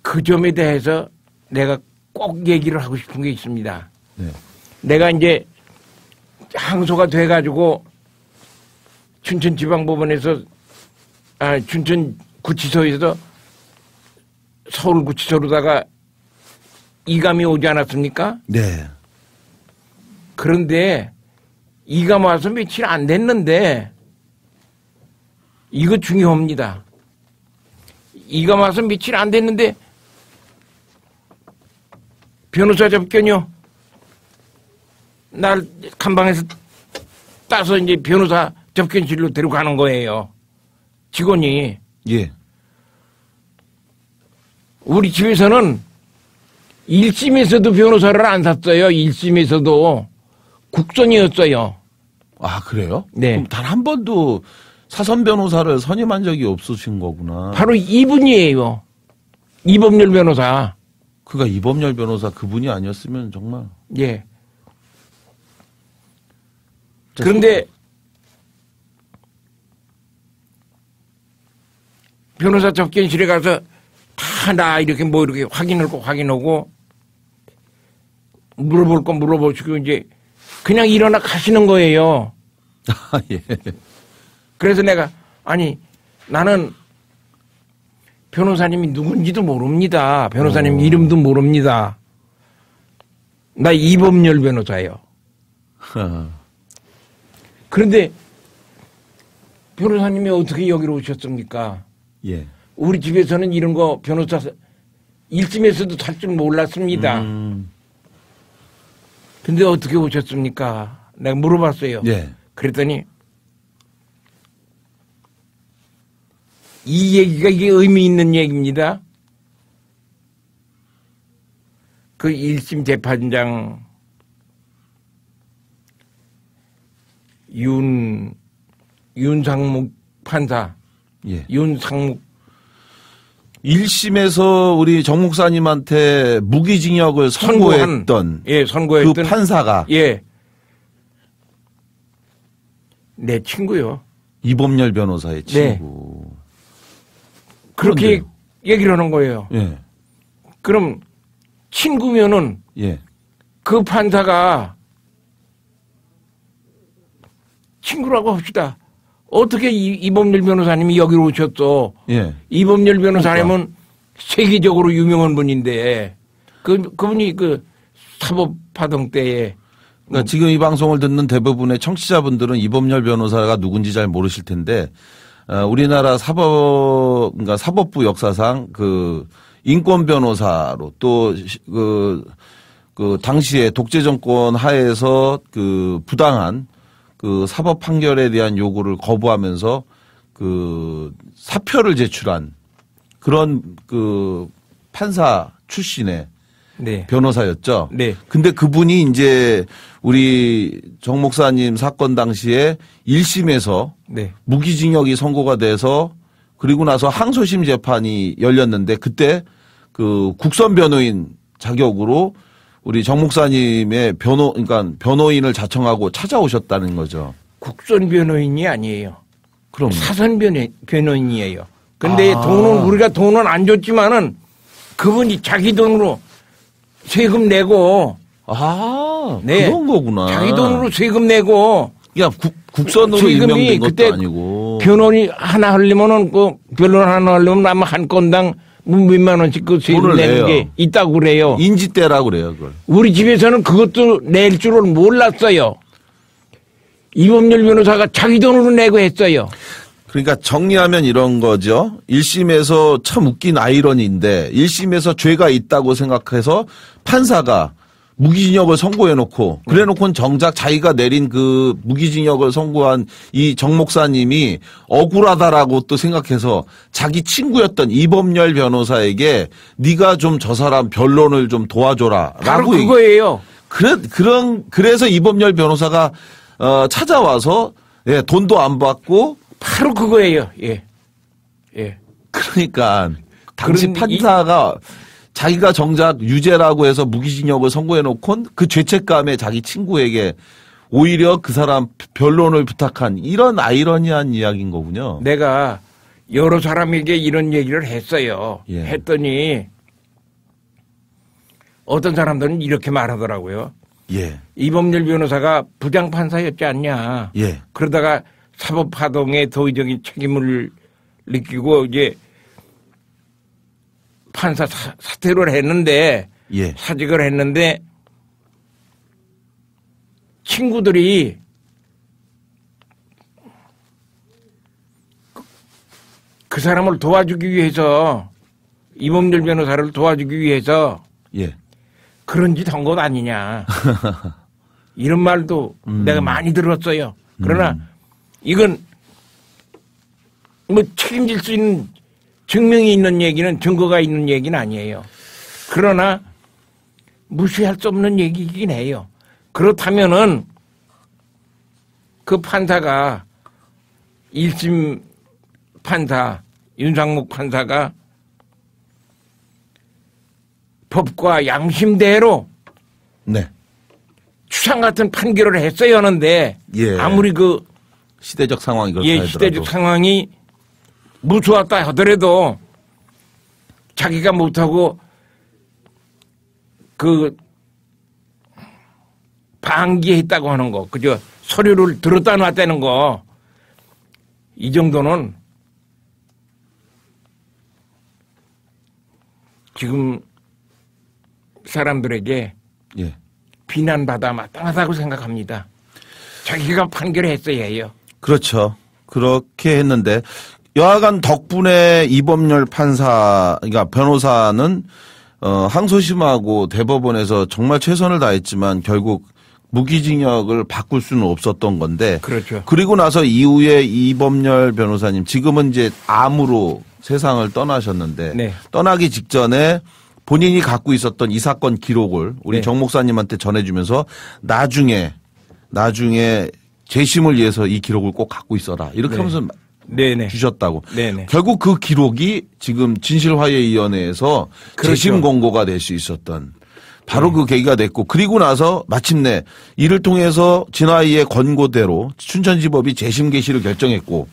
그 점에 대해서 내가 꼭 얘기를 하고 싶은 게 있습니다. 네. 내가 이제 항소가 돼가지고 춘천지방법원에서 춘천구치소에서 서울구치소로다가 이감이 오지 않았습니까? 네. 그런데 이감 와서 며칠 안 됐는데 이거 중요합니다. 이감 와서 며칠 안 됐는데 변호사 접견요. 날 간방에서 따서 이제 변호사 접견실로 데려가는 거예요. 직원이. 예. 우리 집에서는 1심에서도 변호사를 안 샀어요. 1심에서도 국선이었어요. 아, 그래요? 네. 그럼 단 한 번도 사선 변호사를 선임한 적이 없으신 거구나. 바로 이분이에요. 이범열 변호사. 그가 이범열 변호사 그분이 아니었으면 정말. 예. 그런데 변호사 접견실에 가서 다 나 이렇게 뭐 이렇게 확인을 꼭 확인하고 물어볼 거 물어보시고 이제 그냥 일어나 가시는 거예요. 아, 예. 그래서 내가 아니 나는 변호사님이 누군지도 모릅니다. 변호사님 이름도 모릅니다. 나 이범열 변호사예요. 그런데 변호사님이 어떻게 여기로 오셨습니까? 예. 우리 집에서는 이런 거 변호사 1심에서도 살 줄 몰랐습니다. 근데 어떻게 오셨습니까? 내가 물어봤어요. 예. 그랬더니 이 얘기가 이게 의미 있는 얘기입니다. 그 1심 재판장 윤상묵 판사, 예. 윤상묵 1심에서 우리 정 목사님한테 무기징역을 선고했던 예, 선고했던 그 판사가 예, 내 친구요. 이범열 변호사의 친구. 그렇게 그런데요. 얘기를 하는 거예요. 예. 그럼 친구면은 예. 그 판사가 친구라고 합시다. 어떻게 이범열 변호사님이 여기로 오셨어? 예. 이범열 변호사님은 세계적으로 유명한 분인데 그분이 그 사법파동 때에 그러니까 지금 이 방송을 듣는 대부분의 청취자분들은 이범열 변호사가 누군지 잘 모르실 텐데 우리나라 그러니까 사법부 역사상 그 인권 변호사로 또 그 당시에 독재 정권 하에서 그 부당한 그 사법 판결에 대한 요구를 거부하면서 그 사표를 제출한 그런 그 판사 출신의 네. 변호사였죠. 네. 근데 그분이 이제 우리 정 목사님 사건 당시에 1심에서 네. 무기징역이 선고가 돼서 그리고 나서 항소심 재판이 열렸는데 그때 그 국선 변호인 자격으로 우리 정 목사님의 그러니까 변호인을 자청하고 찾아오셨다는 거죠. 국선 변호인이 아니에요. 그럼 사선 변호인이에요. 근데 우리가 돈은 안 줬지만은 그분이 자기 돈으로 세금 내고 네. 그런 거구나. 자기 돈으로 세금 내고 야 국선으로 임명된 것도 아니고 변호인 하나 하려면은 그 변론 하나 하려면 아마 한 건당 몇만 원씩 그 세금 내는 게 있다고 그래요. 인지대라고 그래요, 그걸. 우리 집에서는 그것도 낼 줄은 몰랐어요. 이범열 변호사가 자기 돈으로 내고 했어요. 그러니까 정리하면 이런 거죠. 1심에서 참 웃긴 아이러니인데 1심에서 죄가 있다고 생각해서 판사가 무기징역을 선고해놓고 그래놓고는 정작 자기가 내린 그 무기징역을 선고한 이 정 목사님이 억울하다라고 또 생각해서 자기 친구였던 이범열 변호사에게 네가 좀 저 사람 변론을 좀 도와줘라. 바로 그거예요. 그래서 이범열 변호사가 찾아와서 예, 돈도 안 받고 바로 그거예요. 예. 예. 그러니까 당시 판사가 자기가 정작 유죄라고 해서 무기징역을 선고해놓고 그 죄책감에 자기 친구에게 오히려 그 사람 변론을 부탁한 이런 아이러니한 이야기인 거군요. 내가 여러 사람에게 이런 얘기를 했어요. 예. 했더니 어떤 사람들은 이렇게 말하더라고요. 예. 이범열 변호사가 부장판사였지 않냐. 예. 그러다가 사법파동의 도의적인 책임을 느끼고 이제 판사 사퇴를 했는데 예. 사직을 했는데 친구들이 그 사람을 도와주기 위해서 이범열 변호사를 도와주기 위해서 예. 그런 짓 한 것 아니냐 이런 말도 내가 많이 들었어요. 그러나 이건 뭐 책임질 수 있는 증명이 있는 얘기는 증거가 있는 얘기는 아니에요. 그러나 무시할 수 없는 얘기이긴 해요. 그렇다면은 그 판사가 1심 판사 윤상묵 판사가 법과 양심대로 네. 추상 같은 판결을 했어야 하는데 예. 아무리 그 시대적 상황이 그렇다 하더라도. 시대적 상황이 무수하다 하더라도 자기가 못하고 그 방기했다고 하는 거, 그저 서류를 들었다 놨다는 거, 이 정도는 지금 사람들에게 예. 비난받아 마땅하다고 생각합니다. 자기가 판결했어야 해요. 그렇죠. 그렇게 했는데 여하간 덕분에 이범열 판사, 그러니까 변호사는 항소심하고 대법원에서 정말 최선을 다했지만 결국 무기징역을 바꿀 수는 없었던 건데. 그렇죠. 그리고 나서 이후에 이범열 변호사님 지금은 이제 암으로 세상을 떠나셨는데 네. 떠나기 직전에 본인이 갖고 있었던 이 사건 기록을 우리 네. 정 목사님한테 전해주면서 나중에 재심을 위해서 이 기록을 꼭 갖고 있어라. 이렇게 하면서 네네. 주셨다고. 네네. 결국 그 기록이 지금 진실화해위원회에서 그렇죠. 재심 공고가 될 수 있었던 바로 그 계기가 됐고 그리고 나서 마침내 이를 통해서 진화위의 권고대로 춘천지법이 재심 개시를 결정했고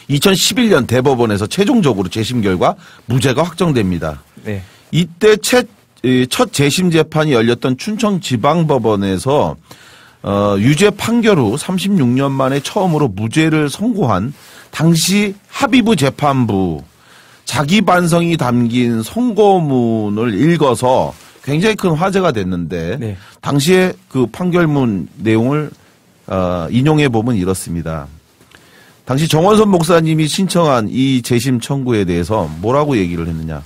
2011년 대법원에서 최종적으로 재심 결과 무죄가 확정됩니다. 네. 이때 첫 재심 재판이 열렸던 춘천지방법원에서 유죄 판결 후 36년 만에 처음으로 무죄를 선고한 당시 합의부 재판부 자기 반성이 담긴 선고문을 읽어서 굉장히 큰 화제가 됐는데 네. 당시에 그 판결문 내용을 인용해 보면 이렇습니다. 당시 정원선 목사님이 신청한 이 재심 청구에 대해서 뭐라고 얘기를 했느냐.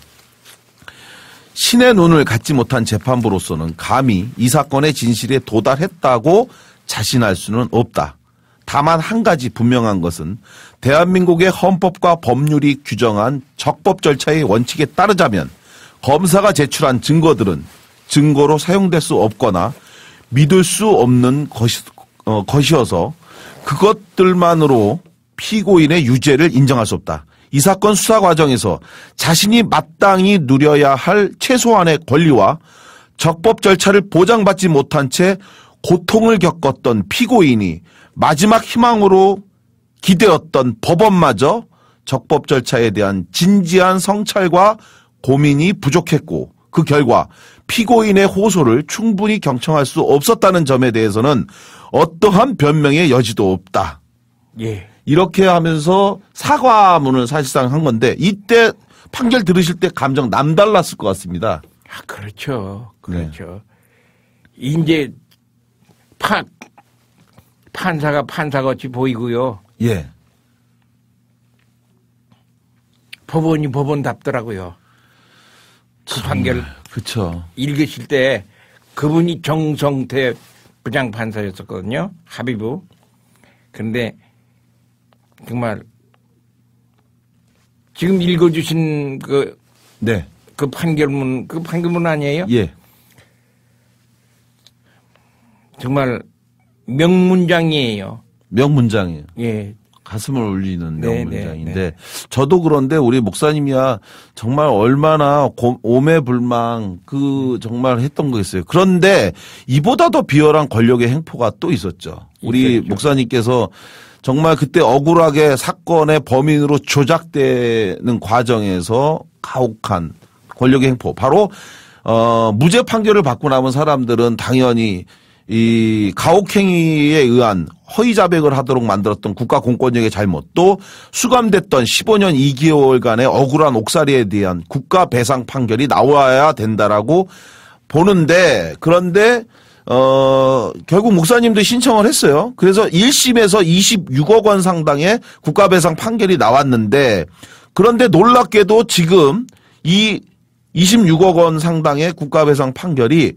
신의 눈을 갖지 못한 재판부로서는 감히 이 사건의 진실에 도달했다고 자신할 수는 없다. 다만 한 가지 분명한 것은 대한민국의 헌법과 법률이 규정한 적법 절차의 원칙에 따르자면 검사가 제출한 증거들은 증거로 사용될 수 없거나 믿을 수 없는 것이어서 그것들만으로 피고인의 유죄를 인정할 수 없다. 이 사건 수사 과정에서 자신이 마땅히 누려야 할 최소한의 권리와 적법 절차를 보장받지 못한 채 고통을 겪었던 피고인이 마지막 희망으로 기대었던 법원마저 적법 절차에 대한 진지한 성찰과 고민이 부족했고 그 결과 피고인의 호소를 충분히 경청할 수 없었다는 점에 대해서는 어떠한 변명의 여지도 없다. 예. 이렇게 하면서 사과문을 사실상 한 건데 이때 판결 들으실 때 감정 남달랐을 것 같습니다. 아, 그렇죠. 그렇죠. 이제 판사가 판사같이 보이고요. 예. 법원이 법원답더라고요. 그 판결 그렇죠. 읽으실 때 그분이 정성태 부장판사였었거든요. 합의부. 그런데 정말 지금 읽어주신 네. 그 판결문 아니에요? 예. 정말 명문장이에요. 명문장이에요. 예. 가슴을 울리는 네, 명문장인데 네, 네. 저도 그런데 우리 목사님이야 정말 얼마나 오매불망 정말 했던 거겠어요. 그런데 이보다 더 비열한 권력의 행포가 또 있었죠. 우리 있었죠. 목사님께서 정말 그때 억울하게 사건의 범인으로 조작되는 과정에서 가혹한 권력의 행포. 바로 무죄 판결을 받고 남은 사람들은 당연히 이 가혹행위에 의한 허위 자백을 하도록 만들었던 국가 공권력의 잘못 또 수감됐던 15년 2개월간의 억울한 옥살이에 대한 국가 배상 판결이 나와야 된다라고 보는데 그런데 결국 목사님도 신청을 했어요. 그래서 1심에서 26억 원 상당의 국가 배상 판결이 나왔는데 그런데 놀랍게도 지금 이 26억 원 상당의 국가 배상 판결이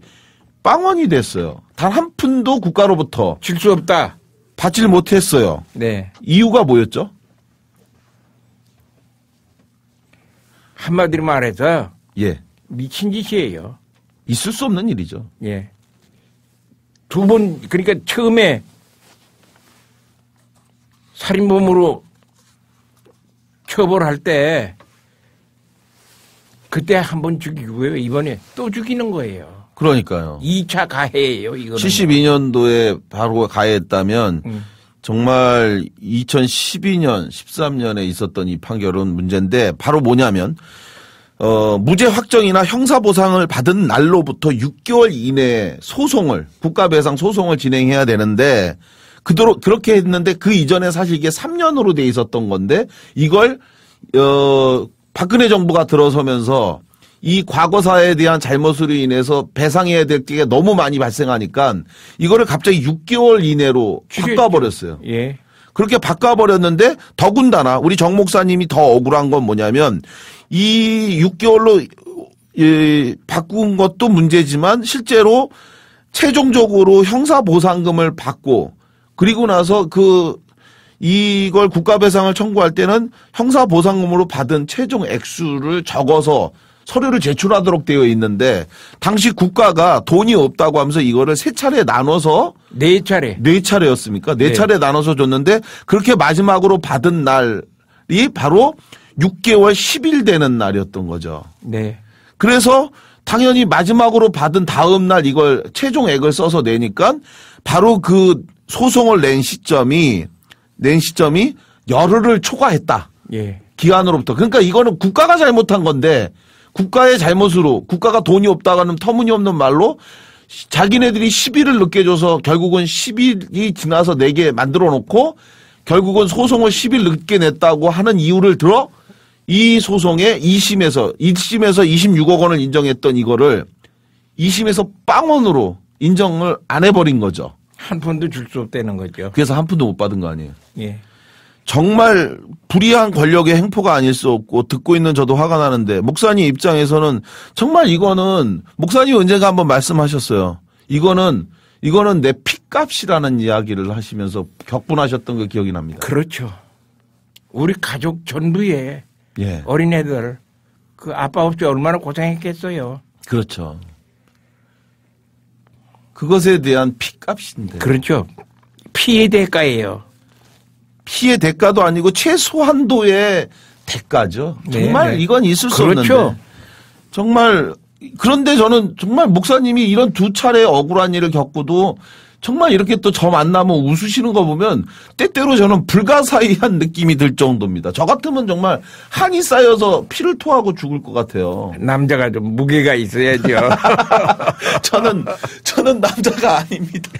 빵원이 됐어요. 단 한 푼도 국가로부터 줄 수 없다. 받질 못했어요. 네. 이유가 뭐였죠? 한마디로 말해서 예. 미친 짓이에요. 있을 수 없는 일이죠. 예. 두 번, 그러니까 처음에 살인범으로 처벌할 때 그때 한 번 죽이고요. 이번에 또 죽이는 거예요. 그러니까요. 2차 가해예요, 이거는. 72년도에 바로 가해했다면 정말 2012년, 13년에 있었던 이 판결은 문제인데 바로 뭐냐면 무죄 확정이나 형사보상을 받은 날로부터 6개월 이내에 국가배상 소송을 진행해야 되는데 그렇게 했는데 그 이전에 사실 이게 3년으로 돼 있었던 건데 이걸 박근혜 정부가 들어서면서 이 과거사에 대한 잘못으로 인해서 배상해야 될 게 너무 많이 발생하니까 이거를 갑자기 6개월 이내로 바꿔버렸어요. 예. 그렇게 바꿔버렸는데 더군다나 우리 정 목사님이 더 억울한 건 뭐냐면 이 6개월로 바꾼 것도 문제지만 실제로 최종적으로 형사보상금을 받고 그리고 나서 이걸 국가배상을 청구할 때는 형사보상금으로 받은 최종 액수를 적어서 서류를 제출하도록 되어 있는데 당시 국가가 돈이 없다고 하면서 이거를 3차례 나눠서 4차례. 4차례였습니까? 4차례 나눠서 줬는데 그렇게 마지막으로 받은 날이 바로 6개월 10일 되는 날이었던 거죠. 네. 그래서 당연히 마지막으로 받은 다음 날 이걸 최종액을 써서 내니까 바로 그 소송을 낸 시점이 열흘을 초과했다. 예. 기한으로부터. 그러니까 이거는 국가가 잘못한 건데 국가의 잘못으로 국가가 돈이 없다가는 터무니없는 말로 자기네들이 10일을 늦게 줘서 결국은 10일이 지나서 내게 만들어 놓고 결국은 소송을 10일 늦게 냈다고 하는 이유를 들어 이 소송에 1심에서 26억 원을 인정했던 이거를 2심에서 빵원으로 인정을 안 해버린 거죠. 한 푼도 줄 수 없다는 거죠. 그래서 한 푼도 못 받은 거 아니에요. 예. 정말 불의한 권력의 행포가 아닐 수 없고 듣고 있는 저도 화가 나는데 목사님 입장에서는 정말 이거는 목사님 언젠가 한번 말씀하셨어요. 이거는 내 피값이라는 이야기를 하시면서 격분하셨던 그 기억이 납니다. 그렇죠. 우리 가족 전부에 예. 어린애들 그 아빠 없이 얼마나 고생했겠어요. 그렇죠. 그것에 대한 피값인데. 그렇죠. 피해 대가예요. 피해 대가도 아니고 최소한도의 대가죠. 정말 네. 이건 있을 수 그렇죠. 없는데. 정말 그런데 저는 정말 목사님이 이런 2차례 억울한 일을 겪고도 정말 이렇게 또 저 만나면 웃으시는 거 보면 때때로 저는 불가사의한 느낌이 들 정도입니다. 저 같으면 정말 한이 쌓여서 피를 토하고 죽을 것 같아요. 남자가 좀 무게가 있어야죠. 저는 남자가 아닙니다.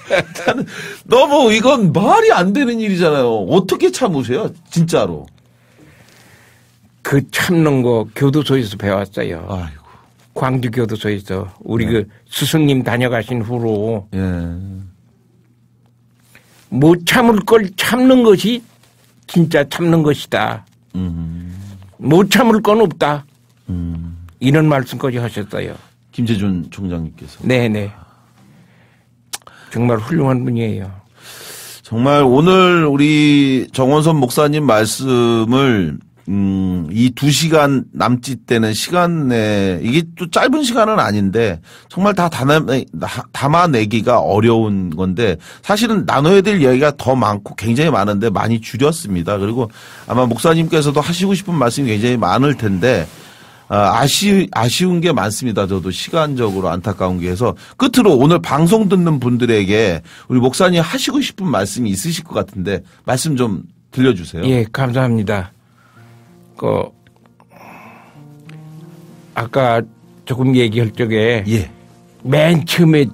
저는 너무 이건 말이 안 되는 일이잖아요. 어떻게 참으세요? 진짜로. 그 참는 거 교도소에서 배웠어요. 아이고. 광주 교도소에서 우리 그 스승님 다녀가신 후로 예. 못 참을 걸 참는 것이 진짜 참는 것이다. 못 참을 건 없다. 이런 말씀까지 하셨어요. 김재준 총장님께서. 네네. 정말 훌륭한 분이에요. 정말 오늘 우리 정원선 목사님 말씀을 이 2시간 남짓 되는 시간에 이게 또 짧은 시간은 아닌데 정말 다 담아내기가 어려운 건데 사실은 나눠야 될 이야기가 더 많고 굉장히 많은데 많이 줄였습니다. 그리고 아마 목사님께서도 하시고 싶은 말씀이 굉장히 많을 텐데 아쉬운 게 많습니다. 저도 시간적으로 안타까운 게 해서 끝으로 오늘 방송 듣는 분들에게 우리 목사님 하시고 싶은 말씀이 있으실 것 같은데 말씀 좀 들려주세요. 예, 감사합니다. 아까 조금 얘기할 적에 예. 맨 처음에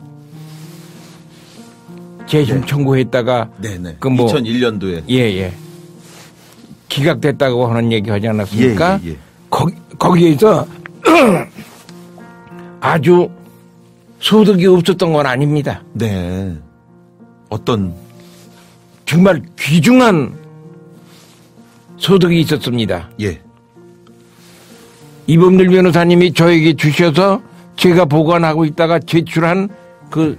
재심 청구했다가 네네. 그 뭐 2001년도에 예. 기각됐다고 하는 얘기 하지 않았습니까? 예. 거기에서 아주 소득이 없었던 건 아닙니다. 네. 어떤 정말 귀중한 소득이 있었습니다. 예. 이범들 변호사님이 저에게 주셔서 제가 보관하고 있다가 제출한 그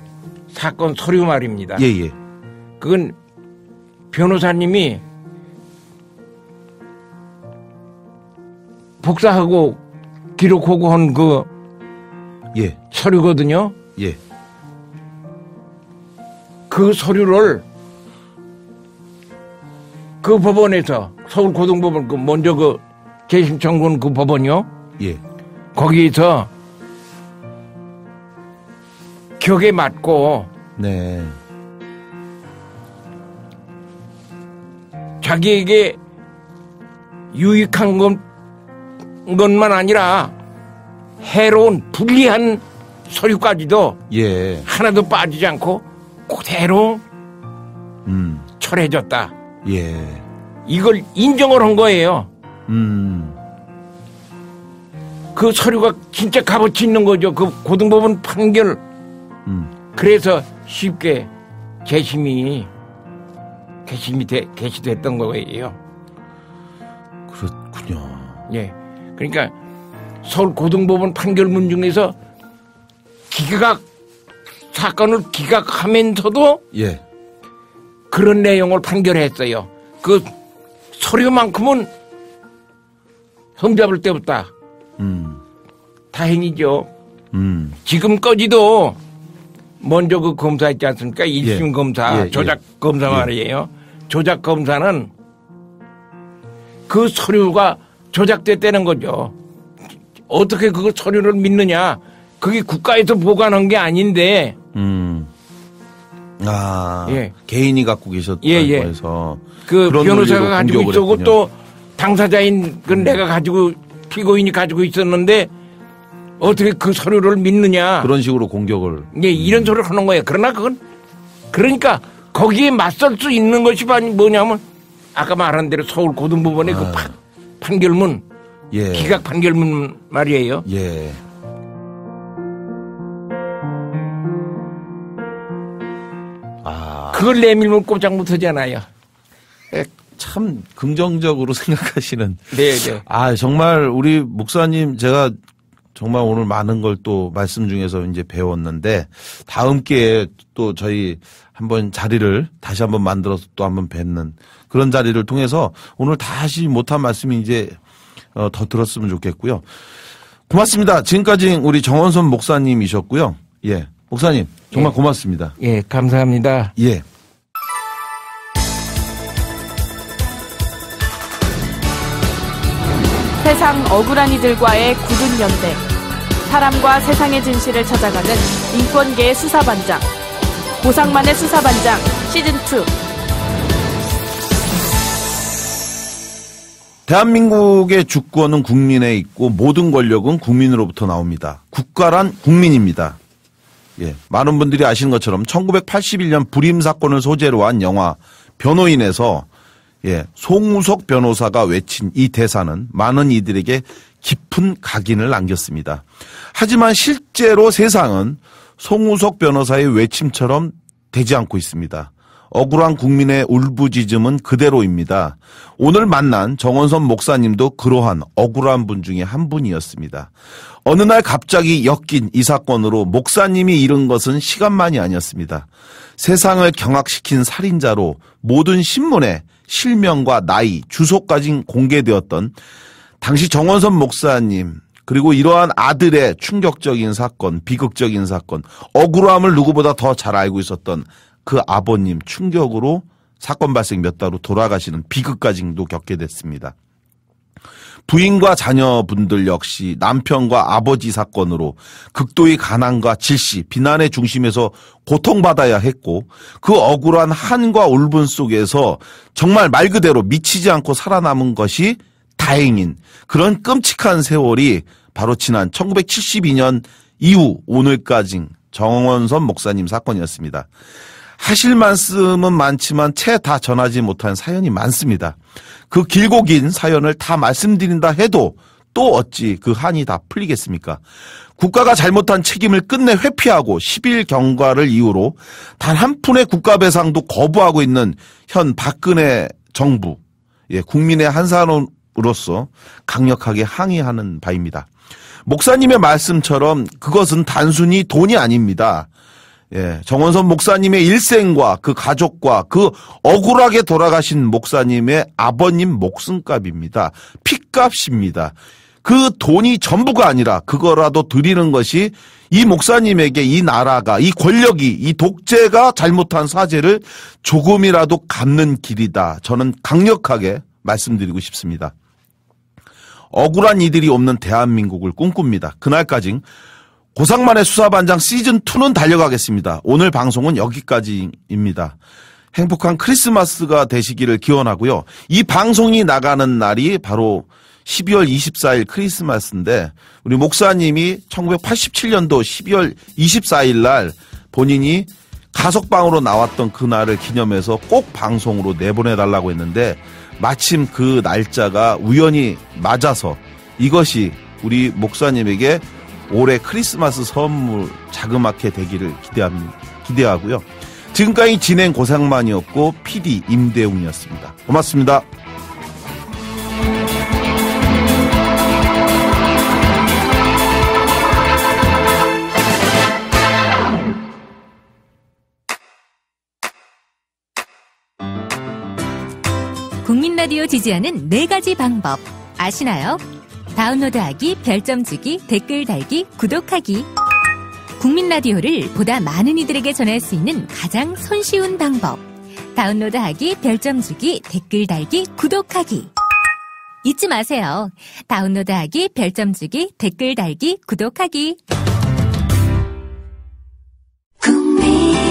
사건 서류 말입니다. 예. 그건 변호사님이 복사하고 기록하고 한 그 예. 서류거든요. 예. 그 서류를 그 법원에서 서울고등법원 그 먼저 그 재심 청구한 그 법원이요. 예. 거기에서 격에 맞고 네. 자기에게 유익한 것만 아니라 해로운 불리한 서류까지도 예. 하나도 빠지지 않고 그대로 철회해줬다. 예. 이걸 인정을 한 거예요. 그 서류가 진짜 값어치 있는 거죠. 그 고등법원 판결. 그래서 쉽게 개시됐던 거예요. 그렇군요. 예. 그러니까 서울 고등법원 판결문 중에서 사건을 기각하면서도 예. 그런 내용을 판결했어요. 그 서류만큼은 흠잡을 데 없다. 다행이죠. 지금까지도 먼저 그 검사했지 않습니까? 1심 예. 검사, 예, 조작 검사 예. 말이에요. 조작 검사는 그 서류가 조작됐다는 거죠. 어떻게 그 서류를 믿느냐? 그게 국가에서 보관한 게 아닌데. 예. 개인이 갖고 계셨다고 해서 그 그런 변호사가 논리로 가지고 공격을 있었고 했군요. 또 당사자인 그 내가 가지고 피고인이 가지고 있었는데 어떻게 그 서류를 믿느냐? 그런 식으로 공격을. 이런 소리를 하는 거예요. 그러나 그건 그러니까 거기에 맞설 수 있는 것이 뭐냐면 아까 말한 대로 서울 고등법원의 그 판결문, 예. 기각 판결문 말이에요. 예. 그걸 내밀면 꼼짝 못하잖아요. 참 긍정적으로 생각하시는. 네, 네. 정말 우리 목사님 제가 정말 오늘 많은 걸 또 말씀 중에서 이제 배웠는데 다음 기회에 또 저희 한번 자리를 다시 한번 만들어서 또 한번 뵙는 그런 자리를 통해서 오늘 다시 못한 말씀이 이제 더 들었으면 좋겠고요. 고맙습니다. 지금까지 우리 정원선 목사님이셨고요. 예. 목사님 정말 고맙습니다. 예, 감사합니다. 예. 세상 억울한 이들과의 굳은 연대. 사람과 세상의 진실을 찾아가는 인권계의 수사반장. 고상만의 수사반장 시즌2. 대한민국의 주권은 국민에 있고 모든 권력은 국민으로부터 나옵니다. 국가란 국민입니다. 예, 많은 분들이 아시는 것처럼 1981년 불임 사건을 소재로 한 영화 변호인에서 송우석 변호사가 외친 이 대사는 많은 이들에게 깊은 각인을 남겼습니다. 하지만 실제로 세상은 송우석 변호사의 외침처럼 되지 않고 있습니다. 억울한 국민의 울부짖음은 그대로입니다. 오늘 만난 정원선 목사님도 그러한 억울한 분 중에 한 분이었습니다. 어느 날 갑자기 엮인 이 사건으로 목사님이 잃은 것은 시간만이 아니었습니다. 세상을 경악시킨 살인자로 모든 신문에 실명과 나이, 주소까지 공개되었던 당시 정원선 목사님, 그리고 이러한 아들의 충격적인 사건, 비극적인 사건, 억울함을 누구보다 더 잘 알고 있었던 그 아버님 충격으로 사건 발생 몇 달 후 돌아가시는 비극까지도 겪게 됐습니다. 부인과 자녀분들 역시 남편과 아버지 사건으로 극도의 가난과 질시, 비난의 중심에서 고통받아야 했고 그 억울한 한과 울분 속에서 정말 말 그대로 미치지 않고 살아남은 것이 다행인 그런 끔찍한 세월이 바로 지난 1972년 이후 오늘까지 정원선 목사님 사건이었습니다. 하실 말씀은 많지만 채 다 전하지 못한 사연이 많습니다. 그 길고 긴 사연을 다 말씀드린다 해도 또 어찌 그 한이 다 풀리겠습니까? 국가가 잘못한 책임을 끝내 회피하고 10일 경과를 이유로 단 한 푼의 국가배상도 거부하고 있는 현 박근혜 정부, 국민의 한 사람으로서 강력하게 항의하는 바입니다. 목사님의 말씀처럼 그것은 단순히 돈이 아닙니다. 정원선 목사님의 일생과 그 가족과 그 억울하게 돌아가신 목사님의 아버님 목숨값입니다. 피값입니다. 그 돈이 전부가 아니라 그거라도 드리는 것이 이 목사님에게 이 나라가, 이 권력이, 이 독재가 잘못한 사죄를 조금이라도 갚는 길이다. 저는 강력하게 말씀드리고 싶습니다. 억울한 이들이 없는 대한민국을 꿈꿉니다. 그날까지 고상만의 수사반장 시즌2는 달려가겠습니다. 오늘 방송은 여기까지입니다. 행복한 크리스마스가 되시기를 기원하고요. 이 방송이 나가는 날이 바로 12월 24일 크리스마스인데 우리 목사님이 1987년도 12월 24일 날 본인이 가석방으로 나왔던 그날을 기념해서 꼭 방송으로 내보내달라고 했는데 마침 그 날짜가 우연히 맞아서 이것이 우리 목사님에게 올해 크리스마스 선물 자그맣게 되기를 기대하고요. 지금까지 진행 고상만이었고 PD 임대웅이었습니다. 고맙습니다. 국민라디오 지지하는 4가지 방법 아시나요? 다운로드하기, 별점 주기, 댓글 달기, 구독하기. 국민 라디오를 보다 많은 이들에게 전할 수 있는 가장 손쉬운 방법. 다운로드하기, 별점 주기, 댓글 달기, 구독하기. 잊지 마세요. 다운로드하기, 별점 주기, 댓글 달기, 구독하기. 국민